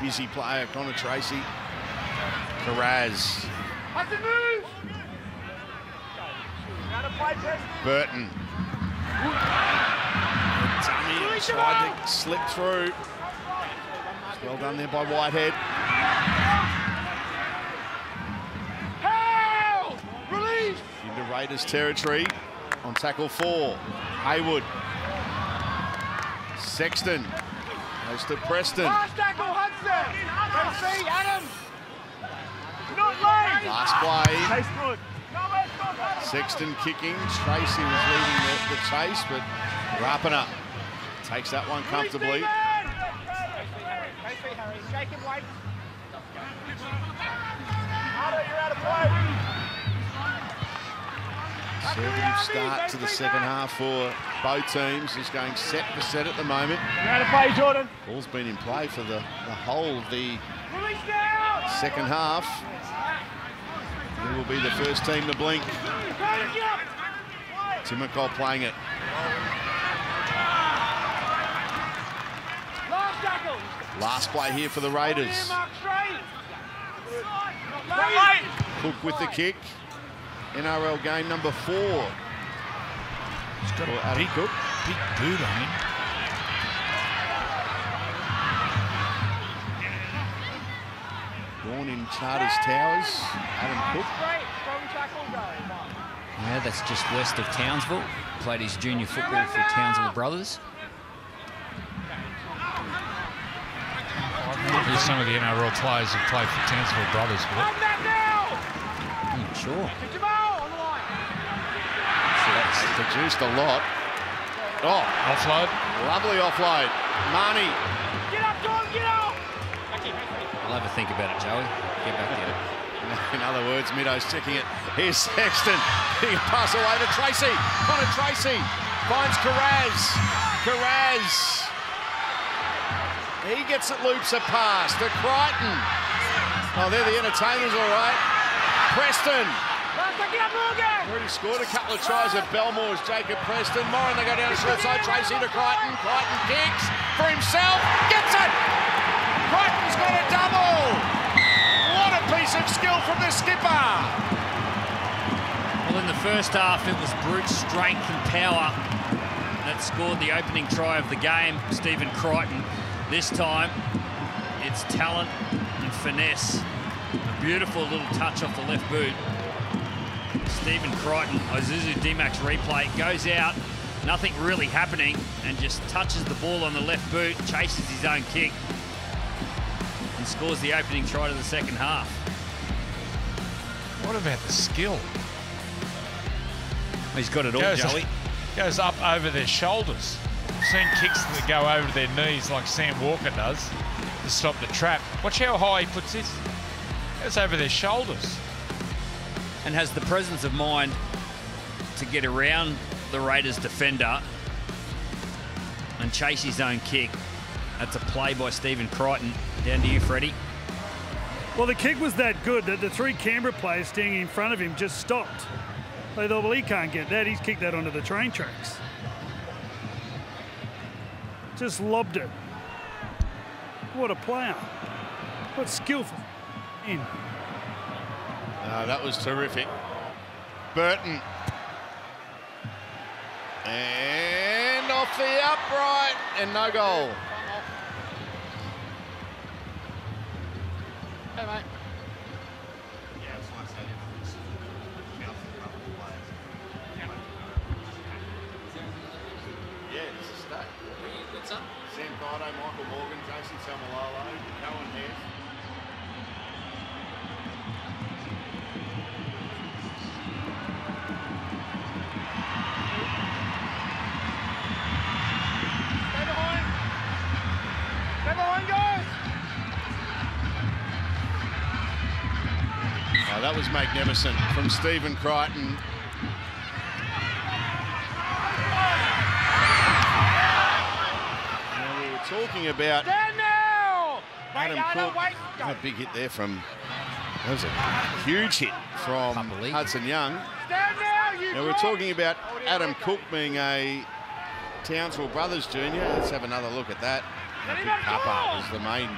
Busy player, Connor Tracy. Carraz. Burton. Dummy tried to slip through. Well done there by Whitehead. Release! Into Raiders territory on tackle 4. Haywood. Sexton. Goes to Preston. Last tackle, Hudson. Go see, Adam. Not late. Last play. Sexton kicking. Tracy was leading the chase, but Rapana takes that one comfortably. Conservative start to the second half for both teams. Just going set for set at the moment. Out of play, Jordan. Ball's been in play for the whole of the second half. It will be the first team to blink. Timoko playing it. Last play here for the Raiders. Cook with the kick. NRL game number 4. He's got a big boot on him. born in Charters Towers, Adam Cook. Yeah, that's just west of Townsville. Played his junior football for Townsville Brothers. Here's some of the NRL players who played for Townsville Brothers. I'm not sure. So that's produced a lot. Oh, offload. Lovely offload. Marnie. Get up, John, get up! I'll have a think about it, Joey. Get back there. In other words, Middo's checking it. Here's Sexton. He can pass away to Tracy. Connor Tracy finds Carraz. Carraz. He gets it, loops a pass to Crichton. Oh, they're the entertainers, all right. Preston. Already scored a couple of tries at Belmore's Jacob Preston. Moran, they go down the short side. Tracy to Crichton. Crichton kicks for himself. Gets it. Crichton's got a double. What a piece of skill from the skipper. Well, in the first half, it was brute strength and power that scored the opening try of the game, Stephen Crichton. This time, it's talent and finesse. A beautiful little touch off the left boot. Stephen Crichton, Isuzu D-Max replay, goes out, nothing really happening, and just touches the ball on the left boot, chases his own kick, and scores the opening try to the second half. What about the skill? He's got it all, Joey. Goes up over their shoulders. I've seen kicks that go over their knees like Sam Walker does to stop the trap. Watch how high he puts this. Goes over their shoulders. And has the presence of mind to get around the Raiders defender and chase his own kick. That's a play by Stephen Crichton. Down to you, Freddie. Well, the kick was that good that the three Canberra players standing in front of him just stopped. They thought, well, he can't get that. He's kicked that onto the train tracks. Just lobbed it. What a player. What skillful. In. That was terrific. Burton. And off the upright. And no goal. Hey, mate. Yeah, it's a state. What's up? Sam Friday, Michael Morgan, Jason Salmalolo, Cohen Hess. Stay behind. Stay behind, guys. Oh, that was magnificent from Stephen Crichton. Now, we were talking about Adam Cook. A big hit there from, that was a huge hit from Hudson Young. Now, we're talking about Adam Cook being a Townsville Brothers junior. Let's have another look at that. I think Papa was the main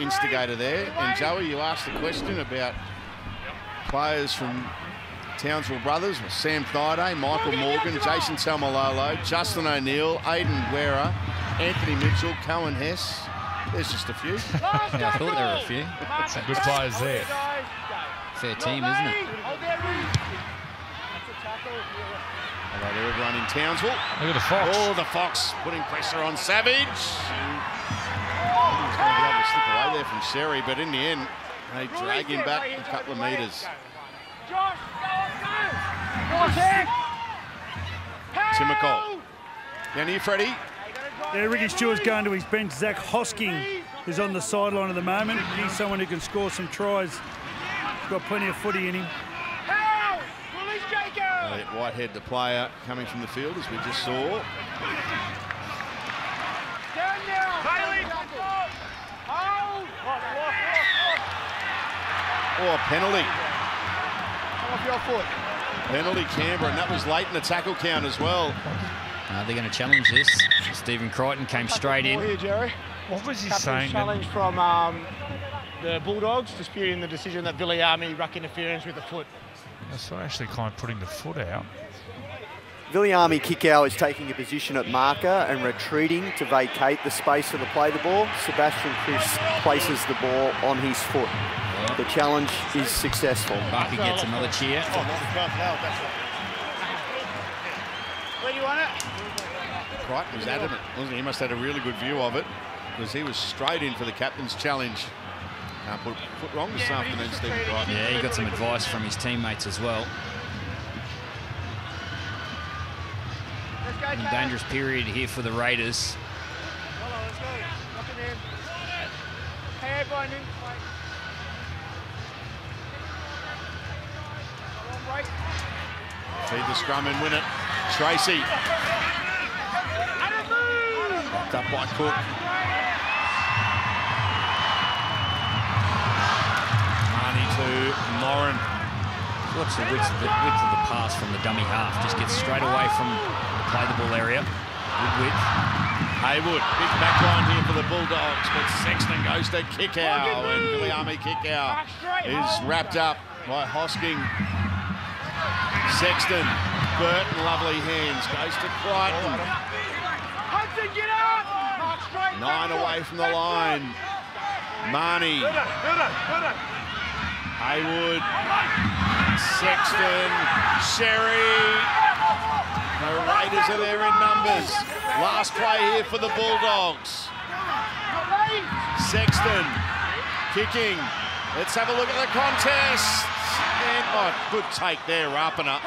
instigator there. And Joey, you asked the question about players from Townsville Brothers. Sam Thaiday, Michael Morgan, Jason Salmalolo, Justin O'Neill, Aidan Guerra, Anthony Mitchell, Cohen Hess. There's just a few. Yeah, I thought there were a few. Some good players there. Fair team, isn't it? Hello there, everyone in Townsville. Look at the Fox. Oh, the Fox putting pressure on Savage. He was going to be able to slip away there from Sherry, but in the end, they drag him back a couple of metres. Timacol. Down here, Freddie. Yeah, Ricky Stewart's going to his bench. Zach Hosking is on the sideline at the moment. He's someone who can score some tries. He's got plenty of footy in him. Whitehead, the player, coming from the field, as we just saw. Oh, a penalty. Come off your foot. Penalty, Canberra, and that was late in the tackle count as well. They're going to challenge this. Stephen Crichton came straight in. Here, Jerry. What was he saying? Challenge from the Bulldogs, disputing the decision that Billy Army ruck interference with the foot. So actually kind of putting the foot out. Viliami Kikau is taking a position at marker and retreating to vacate the space for the play the ball. Sebastian Chris places the ball on his foot. The challenge is successful. Barker gets another cheer. Where do you want it? Crichton was adamant, wasn't he? He must have had a really good view of it because he was straight in for the captain's challenge. Can't put wrong this afternoon, Stephen Crichton. Yeah, he got some advice from his teammates as well. A dangerous period here for the Raiders. Let's go. Lock it in. Hey, everyone in. Feed the scrum and win it. Tracy. Locked up by Cook. Marnie to Moran. Watch the width of the pass from the dummy half. Just gets straight away from the play the ball area. Good width. Haywood, big back line here for the Bulldogs, but Sexton goes to Kikau, and Viliami Kikau is wrapped up by Hosking. Sexton, Burton, lovely hands, goes to Crichton. 9 away from the line. Marnie. Haywood. Sexton. Sherry. The Raiders are there in numbers. Last play here for the Bulldogs. Sexton. Kicking. Let's have a look at the contest. And, oh, good take there, Rapana.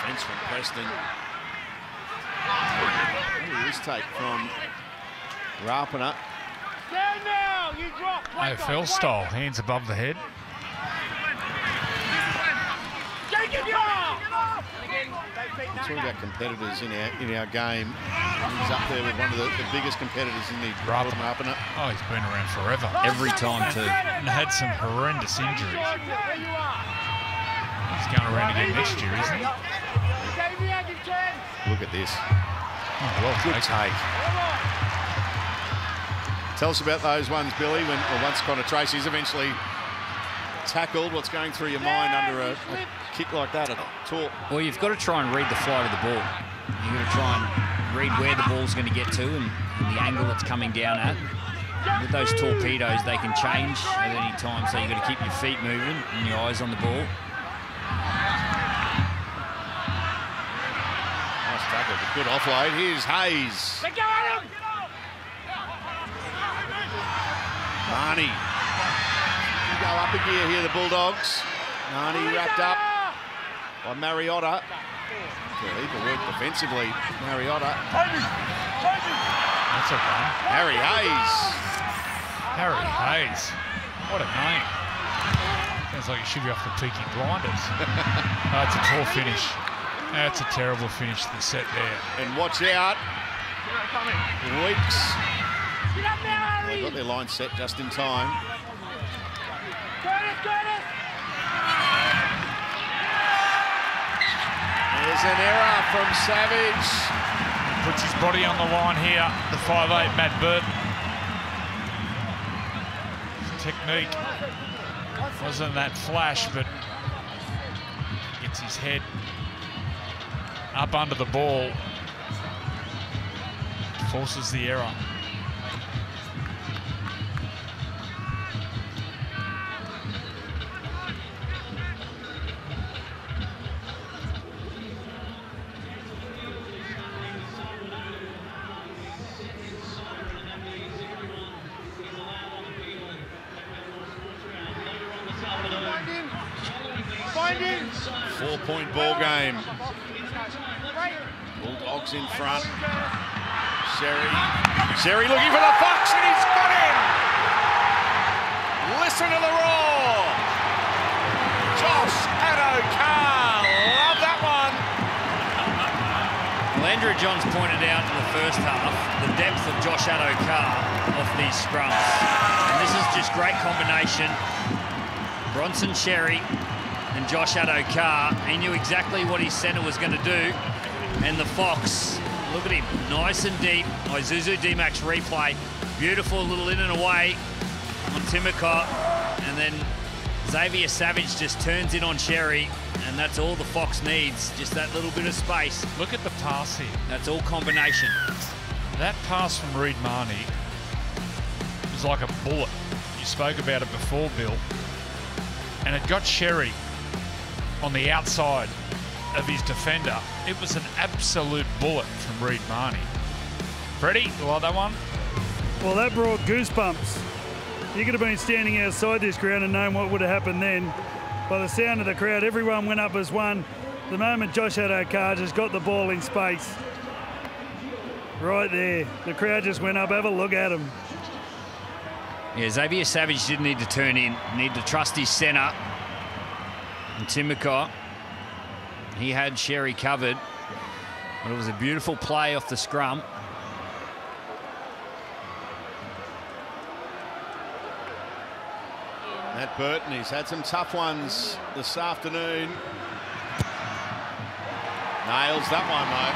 Defence from Preston. Ooh, this take from Rapana. AFL style, hands above the head. Talking about competitors in our game. He's up there with one of the biggest competitors in the Rapana. Oh, he's been around forever. Every time too. And had some horrendous injuries. He's going around again next year, isn't he? Look at this. Oh, well, good take. Tell us about those ones, Billy, when once Connor Tracy's eventually tackled. What's going through your mind under a kick like that, a talk? Well, you've got to try and read the flight of the ball. You've got to try and read where the ball's going to get to and the angle it's coming down at. With those torpedoes, they can change at any time, so you've got to keep your feet moving and your eyes on the ball. Nice tackle, but good offload. Here's Hayes. Let go, Adam! Marnie. Go up a gear here, the Bulldogs. Marnie wrapped up by Mariotta. Evil work defensively, Mariotta. That's a run. Harry Hayes. Harry Hayes. What a name. Sounds like it should be off the Peaky Blinders. That's a poor finish. That's a terrible finish to the set there. And watch out. Weeks. They've got their line set just in time. There's an error from Savage. Puts his body on the line here, the 5'8", Matt Burton. His technique wasn't that flash, but gets his head up under the ball. Forces the error. Four-point ball game. Bulldogs in front. Sherry looking for the Fox, and he's got him! Listen to the roar! Josh Addo-Carr, love that one! Well, Andrew Johns pointed out in the first half the depth of Josh Addo-Carr off these scrums. And this is just great combination. Bronson Xerri and Josh Addo-Carr. He knew exactly what his centre was going to do. And the Fox, look at him, nice and deep. Isuzu D-Max replay. Beautiful little in and away on Timoko. And then Xavier Savage just turns in on Sherry, and that's all the Fox needs, just that little bit of space. Look at the pass here. That's all combination. That pass from Reid Marnie was like a bullet. You spoke about it before, Bill. And it got Sherry on the outside of his defender. It was an absolute bullet from Reid Marnie. Freddie, you like that one? Well, that brought goosebumps. You could have been standing outside this ground and known what would have happened then. By the sound of the crowd, everyone went up as one. The moment Josh Addo-Carr just got the ball in space. Right there. The crowd just went up. Have a look at him. Yeah, Xavier Savage didn't need to turn in. Need to trust his centre. And Timoko, he had Sherry covered. But it was a beautiful play off the scrum. Matt Burton, he's had some tough ones this afternoon. Nails that one, though.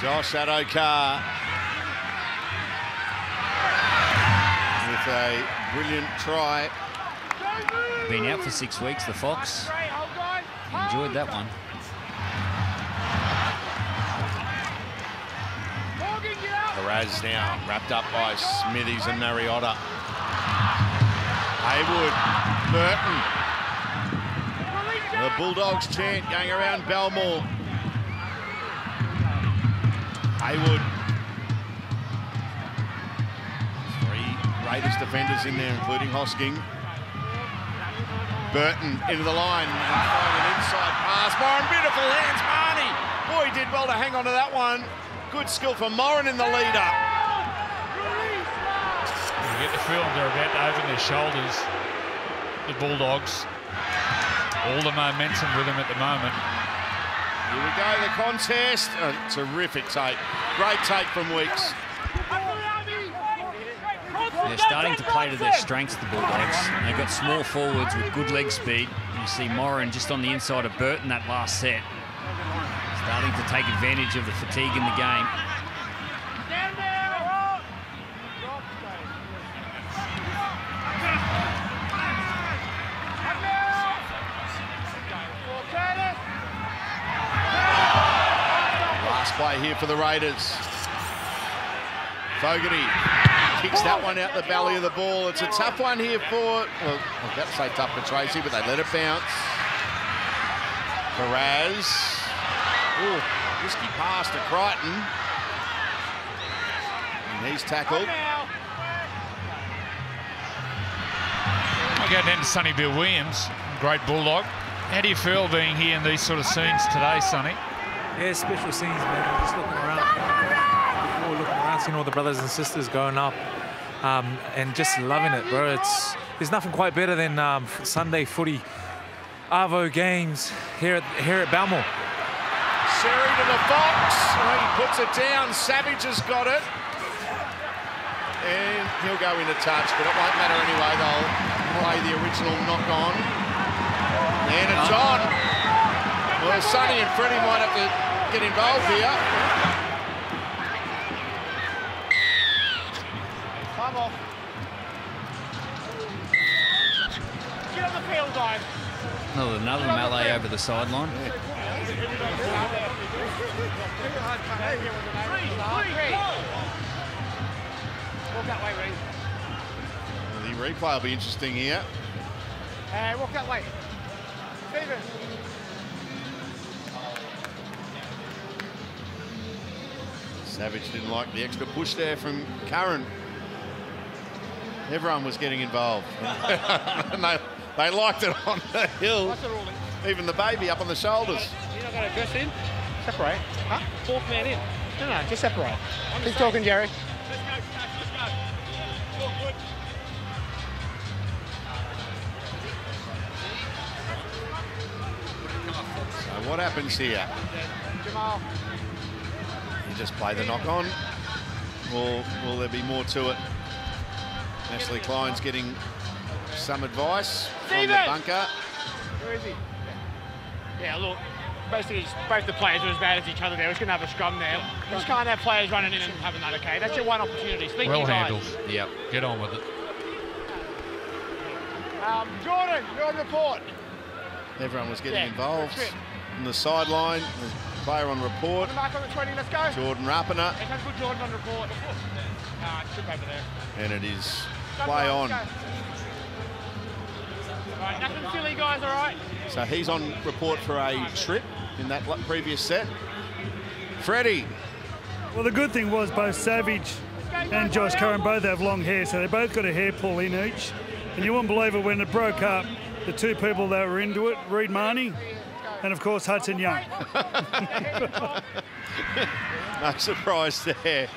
Josh Addo-Carr with a brilliant try. Been out for 6 weeks, the Fox. Enjoyed that one. Perez now wrapped up by Smithies and Mariota. Haywood, Burton. The Bulldogs chant going around Belmore. Haywood. 3 Raiders defenders in there, including Hosking. Burton into the line and throwing an inside pass. Moran, beautiful hands, Marnie. Boy, he did well to hang on to that one. Good skill for Moran in the leader. You get the feeling they're about to open their shoulders, the Bulldogs. All the momentum with them at the moment. Here we go, the contest. A terrific take. Great take from Weeks. They're starting to play to their strengths, the Bulldogs. They've got small forwards with good leg speed. You see Moran just on the inside of Burton that last set. Starting to take advantage of the fatigue in the game. Last play here for the Raiders. Fogarty kicks that one out the belly of the ball. It's a tough one here for, well, I was about to say tough for Tracy, but they let it bounce. Perez. Ooh, risky pass to Crichton. And he's tackled. I'll go down to Sonny Bill Williams, great Bulldog. How do you feel being here in these sort of scenes today, Sonny? Yeah, special scenes, man. I'm just looking around. Seeing all the brothers and sisters going up and just loving it, bro. There's nothing quite better than Sunday footy Arvo games here at Balmore. Sherry to the box. He puts it down. Savage has got it. And he'll go into touch, but it won't matter anyway. They'll play the original knock on. And it's on. Well, Sonny and Freddie might have to get involved here. Come off. Get on the field, guys. Another melee over the sideline. Three. Walk that way, Reed. The replay will be interesting here. Walk that way. Stephen. Savage didn't like the extra push there from Curran. Everyone was getting involved. And they liked it on the hill. What's the ruling? Even the baby up on the shoulders. You're not going to dress in? Separate. Huh? Fourth man in. No, just separate. Keep talking, Jerry. So what happens here? Jamal. You just play the knock on, or will there be more to it? Ashley Klein's getting some advice from the bunker. Where is he? Yeah, look, basically both the players are as bad as each other there. We're just going to have a scrum there. You just can't have players running in and having that, okay? That's your one opportunity. Speak well to you guys. handled. Yep. Get on with it. Jordan, you're on report. Everyone was getting involved. On the sideline, the player on report. On the mark on the 20, let's go. Jordan Rapiner. Let's put Jordan on report. Chip over there. And it is play on. All right, nothing silly, guys, all right? So he's on report for a trip in that previous set. Freddie. Well, the good thing was both Savage and Josh Curran both have long hair, so they both got a hair pull in each. And you wouldn't believe it when it broke up, the two people that were into it, Reed Marnie and, of course, Hudson Young. No surprise there.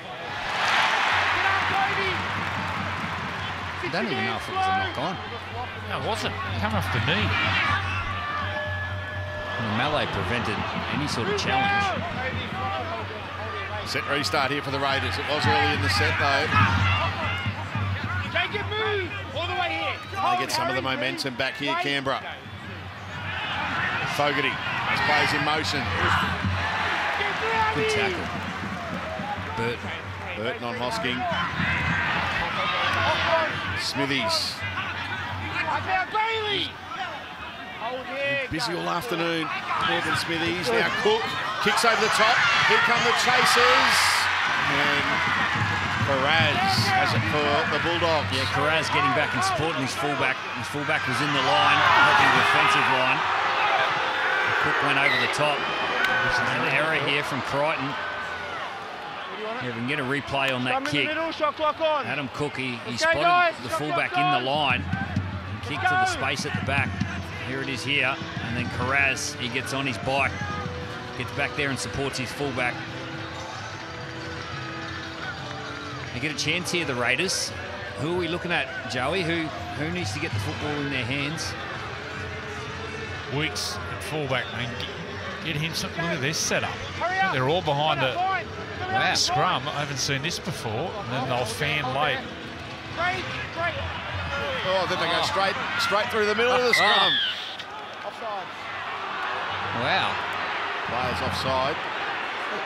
I don't even know if it was a knock-on. No, it wasn't. Come off the knee. Well, Mallet prevented any sort of challenge. Set restart here for the Raiders. It was early in the set, though. Take it, move all the way here. They get some of the momentum back here, Canberra. Fogarty has players in motion. Good tackle. Burton on Hosking. Smithies. Busy all afternoon. Morgan Smithies. Now Cook kicks over the top. Here come the chasers. And Carraz has it for the Bulldogs. Yeah, Carraz getting back and supporting his fullback. His fullback was in the line, helping the offensive line. Cook went over the top. An error here from Crichton. Yeah, we can get a replay on that kick. Adam Cook, he spotted the fullback in the line and kicked to the space at the back. Here it is here. And then Carraz, he gets on his bike, gets back there and supports his fullback. They get a chance here, the Raiders. Who are we looking at, Joey? Who needs to get the football in their hands? Weeks at fullback. I mean, get him some. Look at this setup. They're all behind the scrum. I haven't seen this before. And then they'll fan late. Oh, then they go straight through the middle of the scrum. Offside. Wow. Players offside.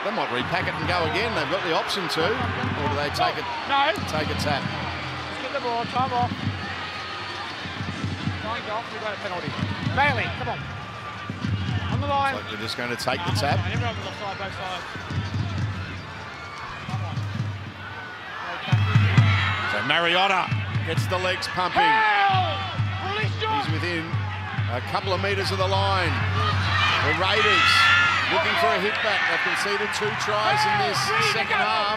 They might repack it and go again. They've got the option to. Or do they take it? No. Take a tap. Let's get the ball. Time off. Time's off. We've got a penalty. Bailey, come on. On the line. Looks like they're just going to take the tap. Everyone's offside, both sides. Come on. So Mariota gets the legs pumping. He's within a couple of metres of the line. The Raiders looking for a hit back. They've conceded 2 tries in this second half.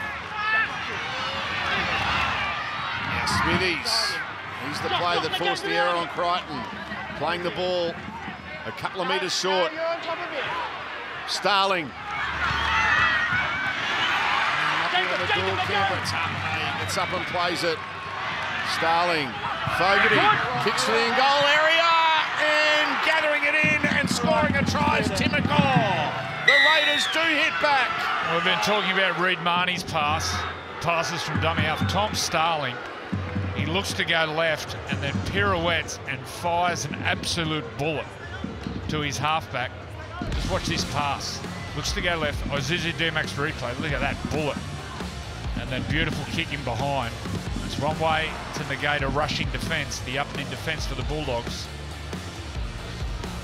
Now Smithies. He's the player that forced the error on Crichton. Playing the ball a couple of metres short. Starling. Gets up and plays it. Starling. Fogarty kicks to the in-goal area and gathering it in and scoring a try is Tim McCaw. The Raiders do hit back. We've been talking about Reed Marnie's passes from dummy half. Tom Starling, he looks to go left and then pirouettes and fires an absolute bullet to his halfback. Just watch this pass. Looks to go left. Isuzu D-Max replay. Look at that bullet. And then beautiful kick in behind. It's one way to negate a rushing defence, the up and in defence for the Bulldogs.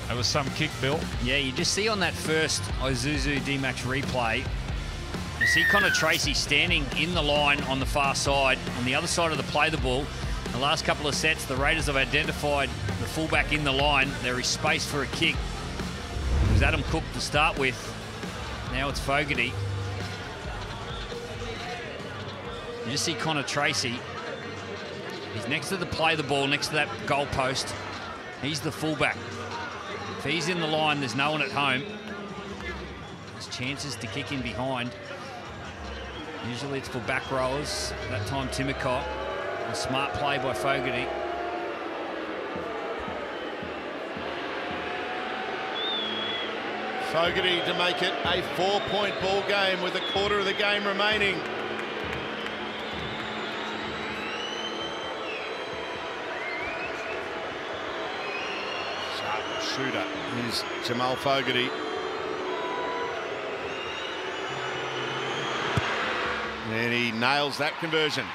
That was some kick, Bill. Yeah, you just see on that first Isuzu D-Max replay, you see Connor Tracy standing in the line on the far side, on the other side of the play the ball. The last couple of sets, the Raiders have identified the fullback in the line. There is space for a kick. It was Adam Cook to start with. Now it's Fogarty. You just see Connor Tracy. He's next to the play the ball, next to that goal post. He's the fullback. If he's in the line, there's no one at home. There's chances to kick in behind. Usually it's for back rowers. That time Timicott. A smart play by Fogarty. Fogarty to make it a 4-point ball game with a quarter of the game remaining. Sharp shooter is Jamal Fogarty. And he nails that conversion.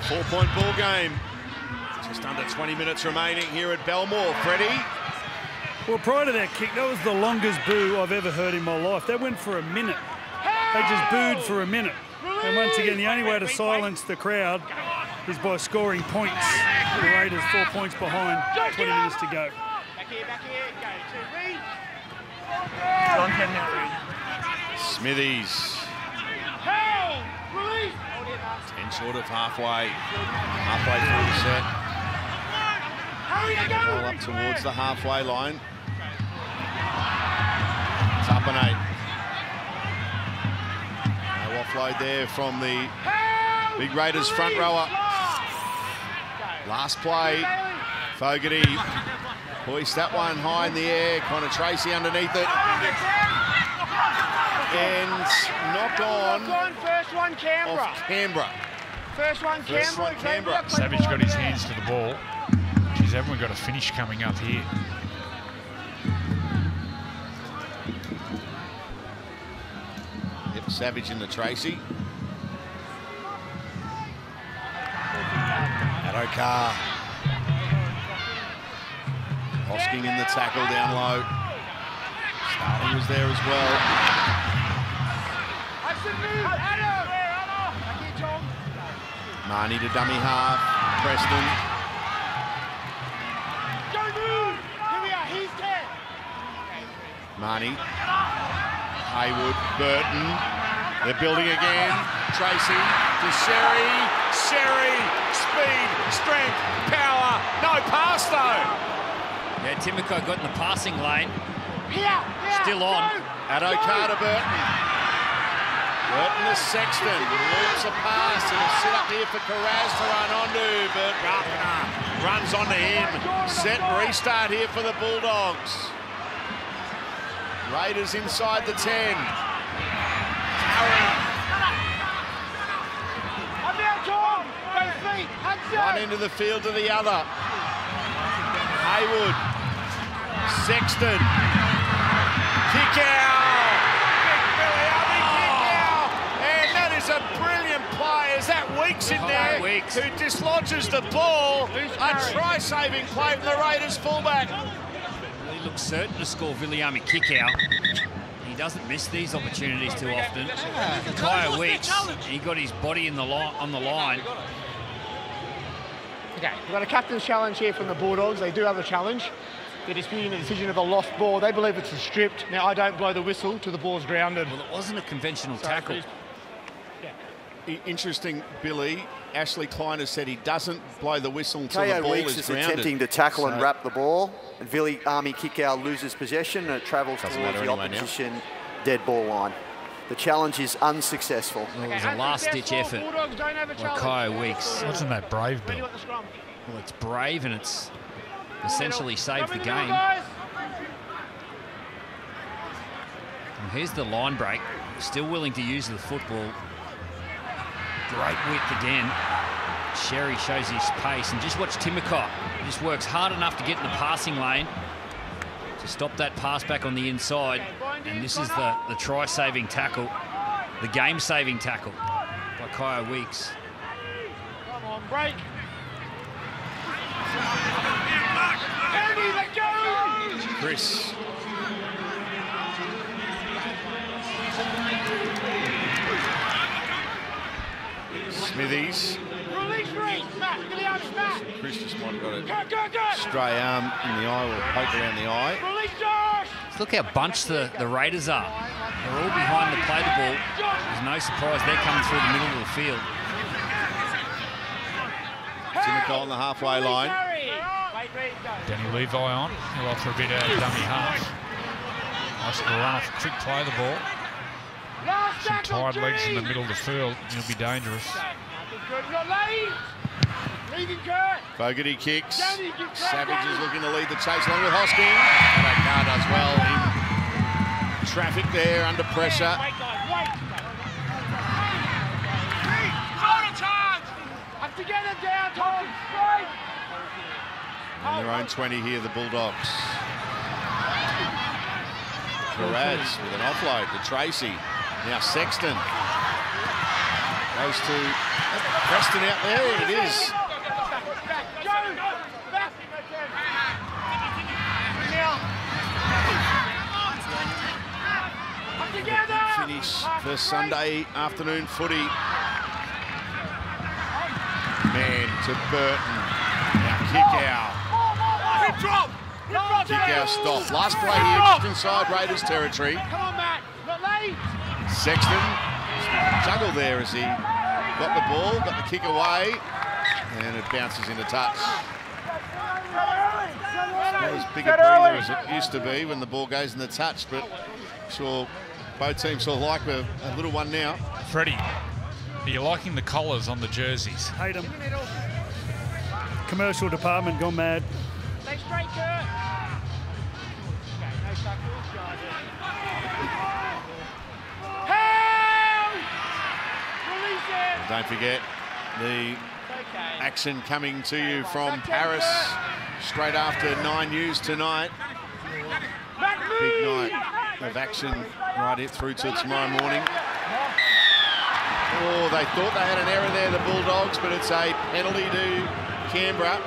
Four-point ball game. Just under 20 minutes remaining here at Belmore. Freddie? Well, prior to that kick, that was the longest boo I've ever heard in my life. That went for a minute. They just booed for a minute. And once again, the only way to silence the crowd is by scoring points. The Raiders 4 points behind, 20 minutes to go. Back here, go. 2, read. Smithies. 10 short of halfway through the set. Ball up towards the halfway line. It's up and 8. No offload there from the big Raiders front rower. Last play, Fogarty hoists that one high in the air. Connor Tracy underneath it. And knocked on. First one, Canberra. Off Canberra. First one, Canberra. Savage got his hands to the ball. Geez, haven't we got a finish coming up here? Yep, Savage in the Tracy. Adokar. Hosking in the tackle down low. Starling was there as well. Marnie to dummy half. Preston. Don't move! Here we are, he's 10. Marnie. Haywood, Burton. They're building again. Tracy to Sherry. Sherry, speed, strength, power. No pass though. Yeah, Timoko got in the passing lane. Here, Still on. Adokar to Burton. Burton to Sexton, loops a pass, and he'll sit up here for Carraz to run onto, but Ruffner runs onto him. Set restart here for the Bulldogs. Raiders inside the 10. One end of the field to the other. Haywood, Sexton, kick out. A brilliant play as that Weeks in there, who dislodges the ball. A try-saving play from the Raiders fullback. He looks certain to score Viliami kick out. He doesn't miss these opportunities too often. Kyle Weeks, he got his body in the on the line. Okay, we've got a captain's challenge here from the Bulldogs. They do have a challenge. They're disputing the decision of a lost ball. They believe it's a stripped. Now, I don't blow the whistle till the ball's grounded. Well, it wasn't a conventional tackle. Interesting, Billy. Ashley Klein has said he doesn't blow the whistle until the ball Weeks is grounded. Attempting to tackle and wrap the ball. And Vili Army Kikau loses possession and it travels towards the opposition dead ball line. The challenge is unsuccessful. Well, it was a last-ditch effort by Kyle Weeks. Wasn't that brave, Bill? Well, it's brave and it's essentially saved the game. And here's the line break. Still willing to use the football. Great width again. Sherry shows his pace, and just watch Timicott. He just works hard enough to get in the passing lane to stop that pass back on the inside. And this is the try-saving tackle, the game-saving tackle by Kaya Weeks. Come on, break. Chris Smithies. Chris just might have got a stray arm in the eye or poke around the eye. Just look how bunched the Raiders are. They're all behind the play the ball. There's no surprise they're coming through the middle of the field. Timoko on the halfway line. Danny Levi on. He'll offer a bit out of dummy half. Nice little run off, quick play the ball. Some tired legs in the middle of the field. He'll be dangerous. Fogarty kicks. Savage is looking to lead the chase along with Hosking. Adokar does well in traffic there under pressure. On their own 20 here, the Bulldogs. Karaz with an offload to Tracy. Now Sexton goes to Preston out there. It is. Finish for Sunday afternoon footy. Man to Burton. Now kick out. Kick out stop. Last play here, just inside Raiders territory. Sexton juggled there as he got the ball, got the kick away, and it bounces into touch. Not as big a breather as it used to be when the ball goes in the touch, but I'm sure both teams will like a little one now. Freddie, are you liking the collars on the jerseys? Hate them. Commercial department gone mad. Stay straight, Kurt. No shackles, Don't forget the action coming to you from Paris straight after 9 News tonight. Big night of action right through to tomorrow morning. Oh, they thought they had an error there, the Bulldogs, but it's a penalty to Canberra.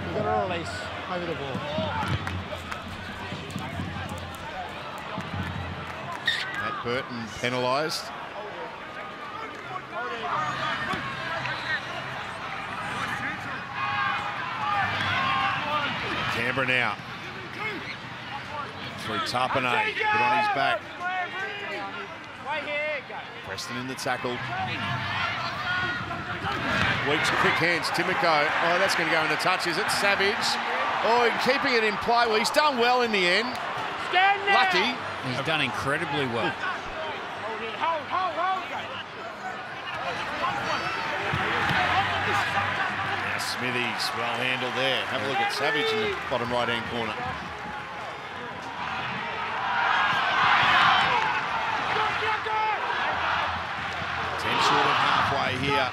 We've got a release over the ball. Matt Burton penalised. Canberra now. Through Tapane, put on his back. Preston in the tackle. Weeks quick hands, Timoko. Oh, that's going to go into touch, is it? Savage. Oh, keeping it in play. Well, he's done well in the end. Lucky. He's done incredibly well. Now Smithies, well handled there. Have a look at Savage in the bottom right-hand corner. 10 short of halfway here.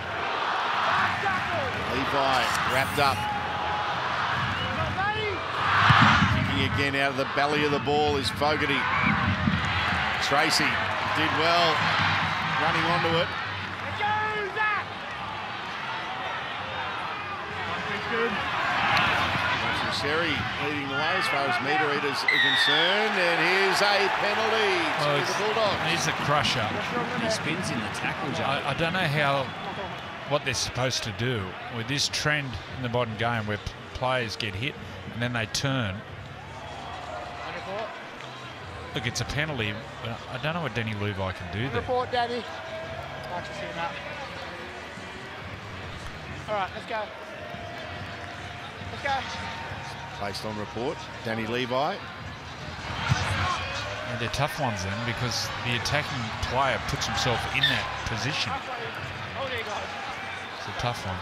Levi wrapped up. Kicking again out of the belly of the ball is Fogarty. Tracy did well running onto it. Sherry leading the way as far as meter eaters are concerned, and here's a penalty to the Bulldogs. He's a crusher. He spins in the tackle, Joe. I don't know what they're supposed to do with this trend in the modern game where players get hit and then they turn. Look, it's a penalty, but I don't know what Danny Levi can do there. Report, Daddy. Like to see that. All right, let's go. Let's go. Placed on report, Danny Levi. And they're tough ones then because the attacking player puts himself in that position. It's a tough one.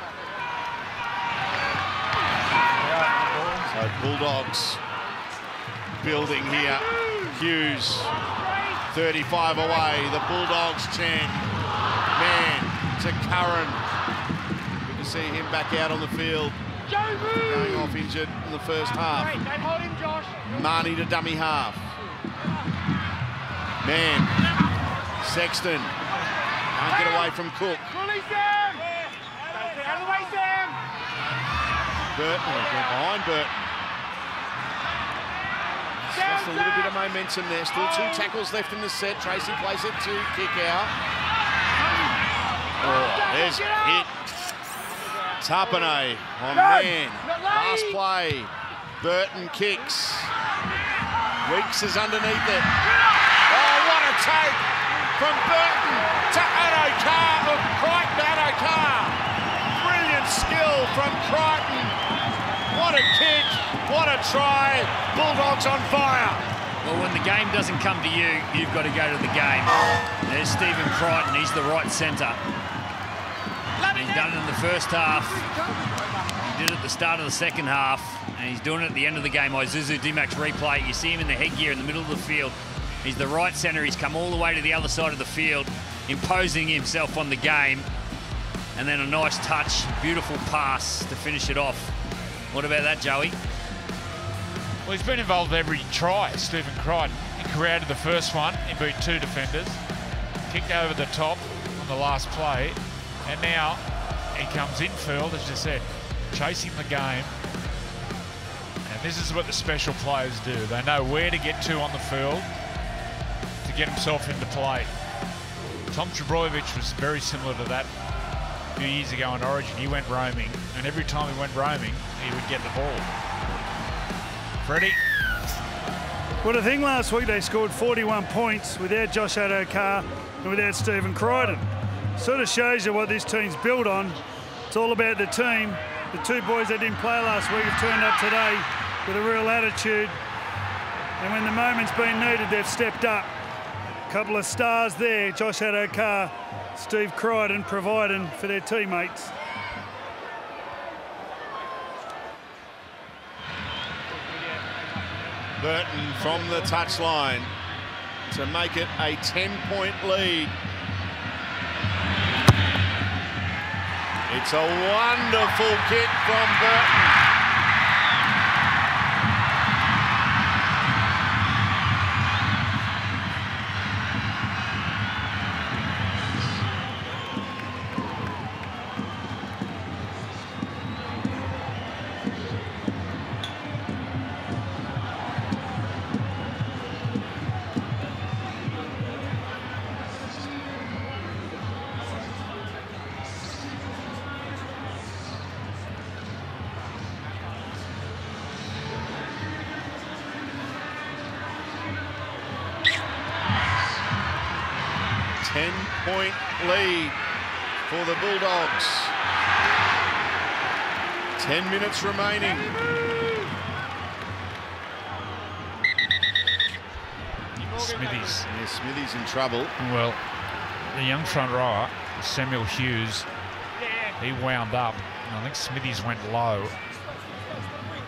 So Bulldogs building here. Hughes, 35 away. The Bulldogs chant. Man to Curran. Good to see him back out on the field. Going off injured in the first half. Marnie to dummy half. Man, Sexton can't get away from Cook. Burton behind Burton. Just a little bit of momentum there. Still 2 tackles left in the set. Tracy plays it to kick out. Oh, there's a hit. Tapane on man. Last play. Burton kicks. Weeks is underneath it. Oh, what a take from Burton to Addo-Carr, Crichton Addo-Carr. Brilliant skill from Crichton. What a kick, what a try. Bulldogs on fire. Well, when the game doesn't come to you, you've got to go to the game. There's Stephen Crichton, he's the right centre. He's done it in the first half. He did it at the start of the second half, and he's doing it at the end of the game. Isuzu D-Max replay. You see him in the headgear in the middle of the field. He's the right centre. He's come all the way to the other side of the field, imposing himself on the game. And then a nice touch, beautiful pass to finish it off. What about that, Joey? Well, he's been involved in every try, Stephen Crichton. He created the first one. He beat 2 defenders. Kicked over the top on the last play. And now he comes infield, as you said, chasing the game. And this is what the special players do. They know where to get to on the field to get himself into play. Tom Trebojevic was very similar to that a few years ago in Origin. He went roaming, and every time he went roaming, he would get the ball. Freddie. Well, I think last week they scored 41 points without Josh Addo-Carr and without Stephen Crichton. Sort of shows you what this team's built on. It's all about the team. The 2 boys that didn't play last week have turned up today with a real attitude. And when the moment's been needed, they've stepped up. A couple of stars there, Josh Addo-Carr, Steve Crichton, providing for their teammates. Burton from the touchline to make it a 10-point lead. It's a wonderful kick from Burton. Point lead for the Bulldogs. 10 minutes remaining. Smithies. Yeah, Smithies in trouble. Well, the young front rower, Samuel Hughes, he wound up. And I think Smithies went low.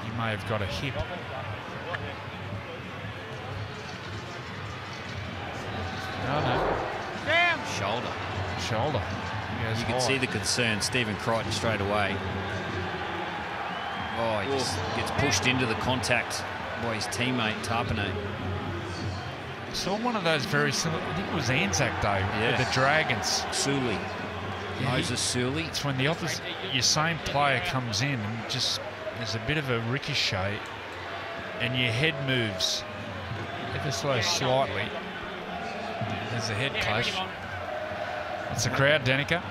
He may have got a hip. No. Shoulder. You can see the concern, Stephen Crichton straight away. Oh, he just gets pushed into the contact by his teammate, Tapane. I saw one of those very similar, I think it was Anzac Day with the Dragons. Sully. Moses Sully. It's when the opposite, your same player comes in and just, there's a bit of a ricochet and your head moves ever so slightly. There's a head clash. It's a crowd, Danica.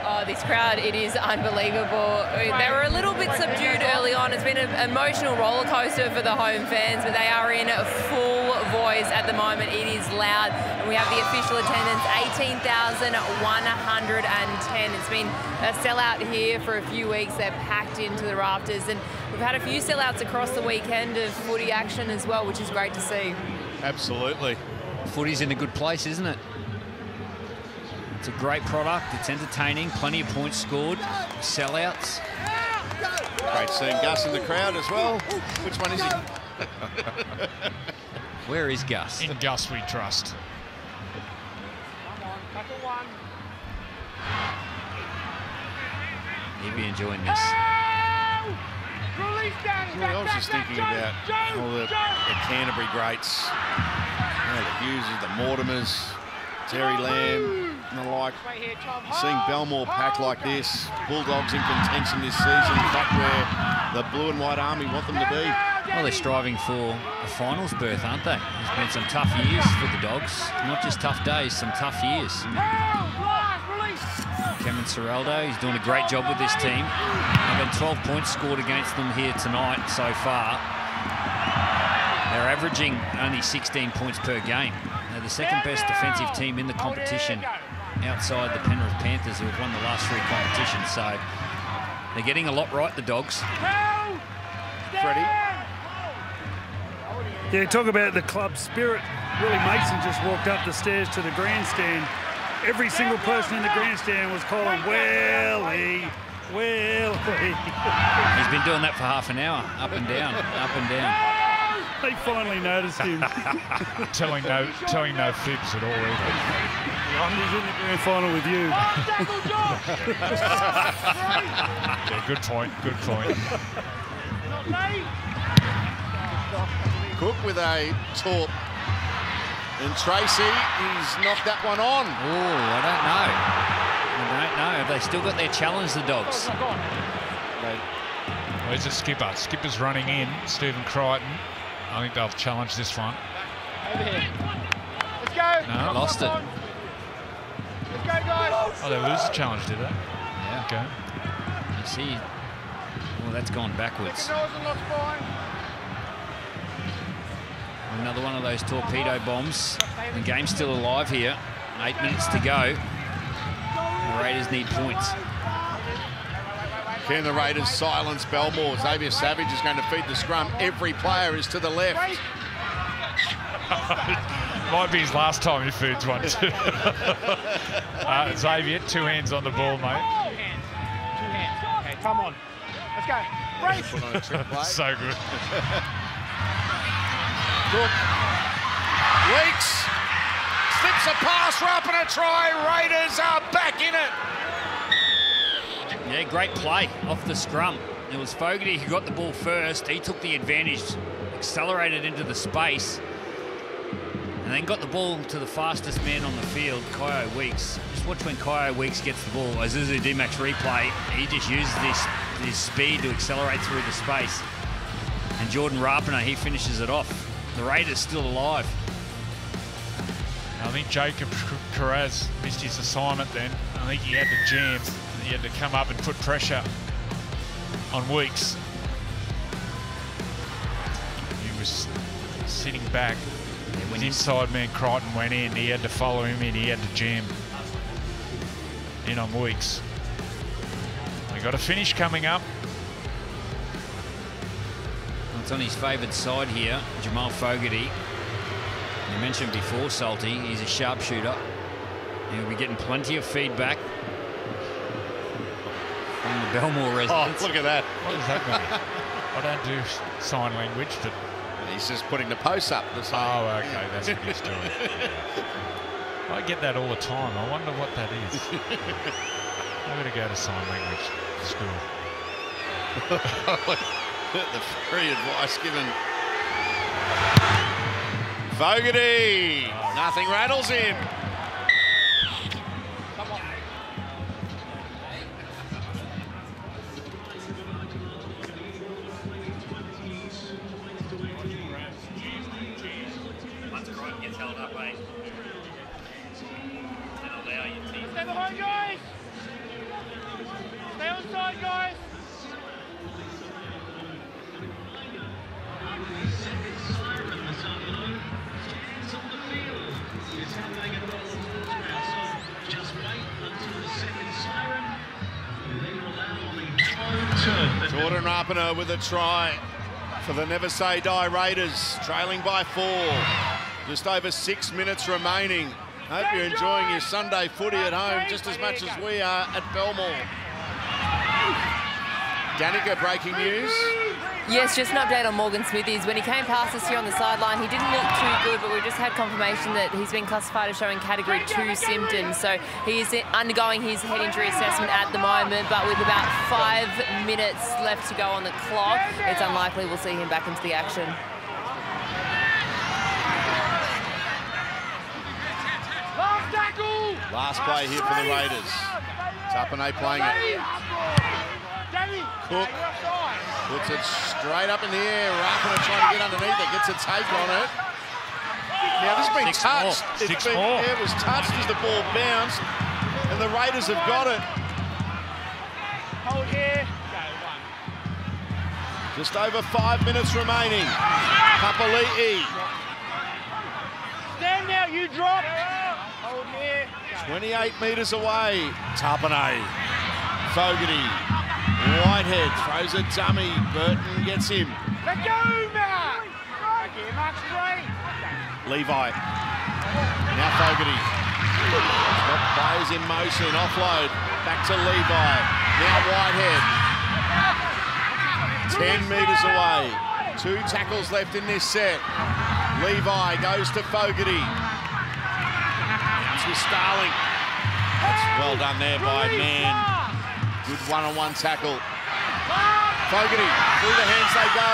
Oh, this crowd, it is unbelievable. They were a little bit subdued early on. It's been an emotional roller coaster for the home fans, but they are in full voice at the moment. It is loud, and we have the official attendance, 18,110. It's been a sellout here for a few weeks. They're packed into the rafters, and we've had a few sellouts across the weekend of footy action as well, which is great to see. Absolutely. Footy's in a good place, isn't it? It's a great product. It's entertaining. Plenty of points scored. Sellouts. Great seeing Gus in the crowd as well. Which one is he? Where is Gus? In Gus we trust. He'd be enjoying this. I was just thinking about all the Canterbury greats. You know, the Hugheses, the Mortimers, Terry Lamb, and the like. Seeing Belmore packed like this, Bulldogs in contention this season, back where the blue and white army want them to be. Well, they're striving for a finals berth, aren't they? There's been some tough years for the Dogs. Not just tough days, some tough years. Cameron Serraldo, he's doing a great job with this team. They've had 12 points scored against them here tonight so far. They're averaging only 16 points per game. They're the second best defensive team in the competition outside the Penrith Panthers, who have won the last 3 competitions. So they're getting a lot right, the Dogs. Freddie? Yeah, talk about the club spirit. Willie Mason just walked up the stairs to the grandstand. Every single person in the grandstand was calling, Willie, Willie. He's been doing that for half an hour, up and down, up and down. They finally noticed him. telling no fibs at all either. He's in the grand final with you. Yeah, good point, good point. Cook with a torp. And Tracy, he's knocked that one on. Oh, I don't know. Have they still got their challenge, the Dogs? Where's the skipper? Skipper's running in, Stephen Crichton. I think they'll challenge this one. Over here. Let's go. No, lost it. Let's go, guys. Oh, they lose the challenge, did they? Yeah. Okay. You see, well, that's gone backwards. Another one of those torpedo bombs. The game's still alive here. 8 minutes to go. The Raiders need points. Can the Raiders silence Belmore? Xavier Savage is going to feed the scrum. Every player is to the left. Might be his last time he feeds one too. Xavier, 2 hands on the ball, mate. 2 hands. Okay, come on. Let's go. Brace. So good. Cook. Weeks. Slips a pass, up and a try. Raiders are back in it. Yeah, great play off the scrum. It was Fogarty who got the ball first. He took the advantage, accelerated into the space, and then got the ball to the fastest man on the field, Kyo Weeks. Just watch when Kyo Weeks gets the ball. Azuzu D-Max replay, he just uses this speed to accelerate through the space. And Jordan Rapiner, he finishes it off. The Raiders still alive. I think Jacob Carraz missed his assignment then. I think he had to jam. He had to come up and put pressure on Weeks. He was sitting back. When inside man Crichton went in, he had to follow him in. He had to jam in on Weeks. We got a finish coming up. It's on his favoured side here, Jamal Fogarty. You mentioned before, Salty, he's a sharpshooter. He'll be getting plenty of feedback from the Belmore residents. Oh, look at that. What does that mean? I don't do sign language, but... He's just putting the posts up. Oh, okay, that's what he's doing. I get that all the time. I wonder what that is. I'm going to go to sign language school. The free advice given. Fogarty. Oh. Nothing rattles him. Come on. Once Crichton gets held up, mate, and allow your team. Stay behind, guys. Stay on side, guys. Jordan Rapiner with a try for the Never Say Die Raiders, trailing by 4. Just over 6 minutes remaining. Hope you're enjoying your Sunday footy at home just as much as we are at Belmore. Danica, breaking news. Yes, just an update on Morgan Smithies. When he came past us here on the sideline, he didn't look too good, but we just had confirmation that he's been classified as showing Category 2 symptoms. So he is undergoing his head injury assessment at the moment, but with about 5 minutes left to go on the clock, it's unlikely we'll see him back into the action. Last play here for the Raiders. Tapane playing it. Cook. Puts it straight up in the air. Rapana trying to get underneath it. Gets a take on it. Now, this has been touched. It was touched as the ball bounced, and the Raiders have got it. Hold here. Just over 5 minutes remaining. Papali'i. Stand now, you drop. Hold here. 28 metres away. Tapane. Fogarty. Whitehead throws a dummy. Burton gets him. Let go, Mark. Back here, Mark straight. Levi. Now Fogarty. Got players in motion. Offload. Back to Levi. Now Whitehead. 10 metres away. 2 tackles left in this set. Levi goes to Fogarty. It's with Starling. That's well done there by Mann. Good one-on-one tackle. Fogarty, through the hands they go.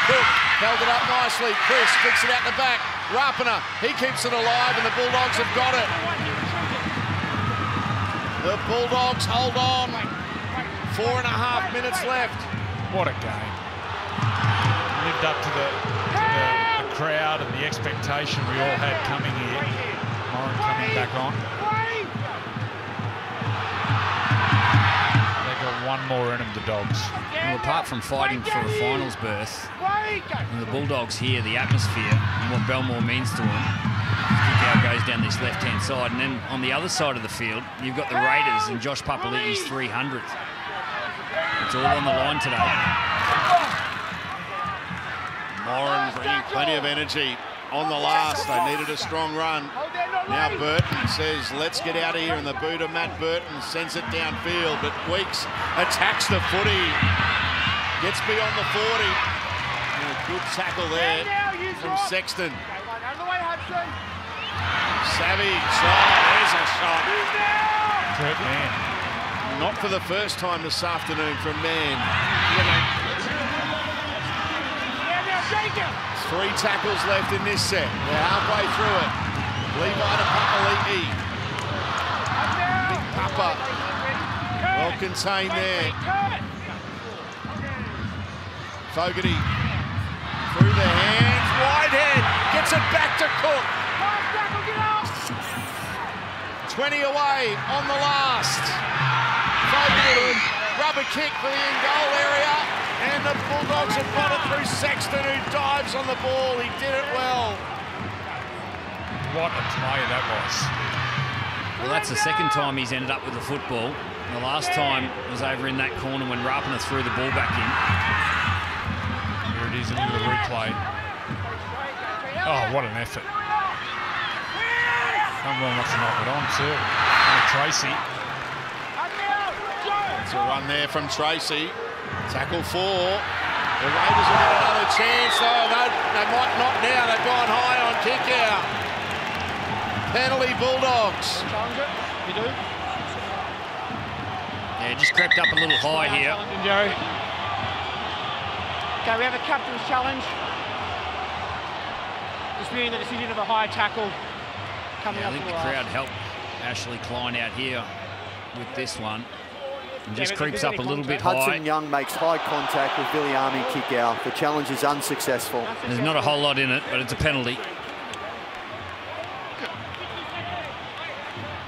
Cook held it up nicely. Chris flicks it out the back. Rapana, he keeps it alive, and the Bulldogs have got it. The Bulldogs hold on. 4.5 minutes left. What a game. Lived up to the crowd and the expectation we all had coming here. Moran coming back on. They've got one more in them, the Dogs. Well, apart from fighting for a finals berth, and the Bulldogs here, the atmosphere, and what Belmore means to them, kick out goes down this left-hand side, and then on the other side of the field, you've got the Raiders and Josh Papali'i's 300th. It's all on the line today. Moran bringing plenty of energy on the last. They needed a strong run. Now Burton says, let's get out of here, and the boot of Matt Burton sends it downfield, but Weeks attacks the footy. Gets beyond the 40. And a good tackle there from Sexton. Savage. Oh, there's a shot. Kurt Mann. Not for the first time this afternoon from Mann. 3 tackles left in this set. They're halfway through it. Levi to Papali'i. Big Papa. Well contained there. Fogarty. Through the hands. Whitehead gets it back to Cook. 20 away on the last. Fogarty. Rubber kick for the in-goal area. And the Bulldogs have got it through Sexton, who dives on the ball. He did it well. What a play that was. Well, that's the second time he's ended up with the football. The last time was over in that corner when Rapana threw the ball back in. Here it is into the replay. Oh, what an effort. Done well not to knock it on, too. Tracy. It's a run there from Tracy. Tackle 4. The Raiders will get another chance. Oh, no, they might not now. They've gone high on kick out. Penalty Bulldogs. You do? Yeah, just crept up a little high here. Okay, we have a captain's challenge. Disputing the decision of a high tackle coming up. I think the crowd helped Ashley Klein out here with this one. And just creeps up a little bit high. Hudson Young makes high contact with Billy Army kick out. The challenge is unsuccessful. There's not a whole lot in it, but it's a penalty.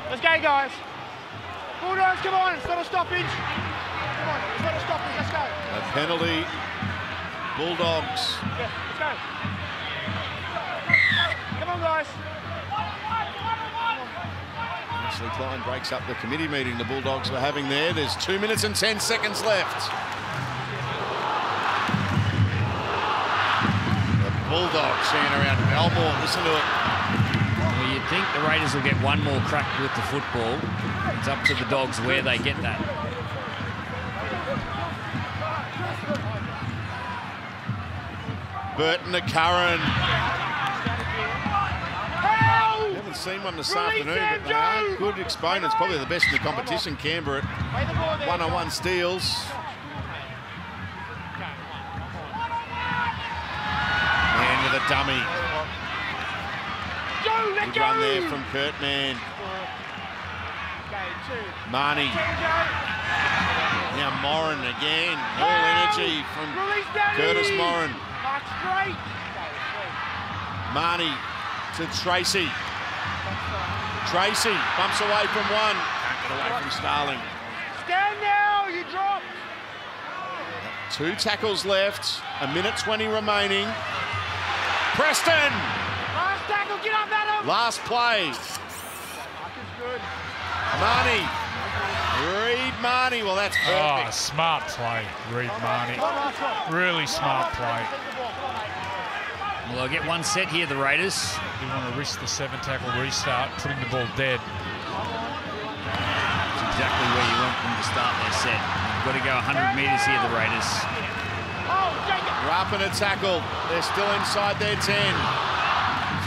Let's go, guys. Bulldogs, come on. It's not a stoppage. Come on, it's not a stoppage. Let's go. A penalty. Bulldogs. Yeah, let's go. Come on, guys. Ashley Klein breaks up the committee meeting the Bulldogs were having there. There's 2 minutes and 10 seconds left. The Bulldogs chanting around Belmore. Listen to it. Well, you'd think the Raiders will get one more crack with the football. It's up to the Dogs where they get that. Burton to Curran. Seen one this afternoon, but they are good exponents, probably the best in the competition. Canberra at one-on-one steals. And with a dummy. Good run there from Kurt Mann. Marnie. Now Moran again. All energy from Curtis Moran. Marnie to Tracy. Tracy bumps away from one. Can't get away from Starling. Stand now, you dropped. 2 tackles left. 1:20 remaining. Preston! Last tackle, get up, Adam! Last play. Marnie. Reed Marnie. Well, that's perfect. Oh, smart play, Reed Marnie. Really smart play. Well, they'll get one set here, the Raiders. You want to risk the 7-tackle restart, putting the ball dead. That's exactly where you want them to start their set. You've got to go 100 metres here, the Raiders. Rapin a tackle. They're still inside their 10.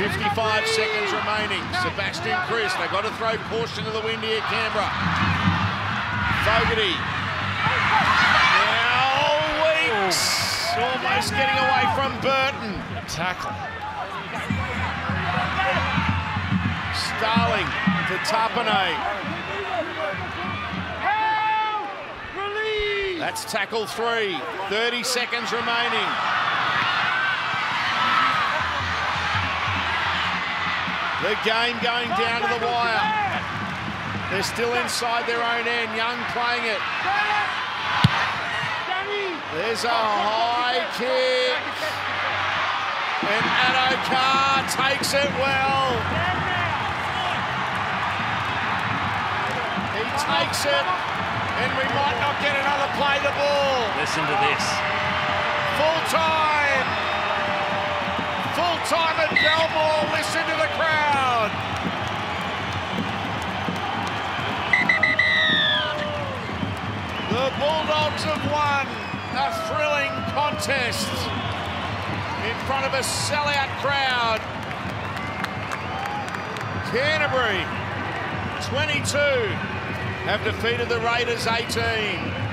55 seconds remaining. Sebastian Chris. They've got to throw caution to the wind here, Canberra. Fogarty. Now Weeks. Almost getting away from Burton. Tackle. Starling to Tapane. That's tackle 3. 30 seconds remaining. The game going down to the wire. They're still inside their own end. Young playing it. There's a high kick. And Adokar takes it well. He takes it. And we might not get another play the ball. Listen to this. Full time. Full time at Belmore. Listen to the crowd. The Bulldogs have won a thrilling contest in front of a sellout crowd. Canterbury 22 have defeated the Raiders 18.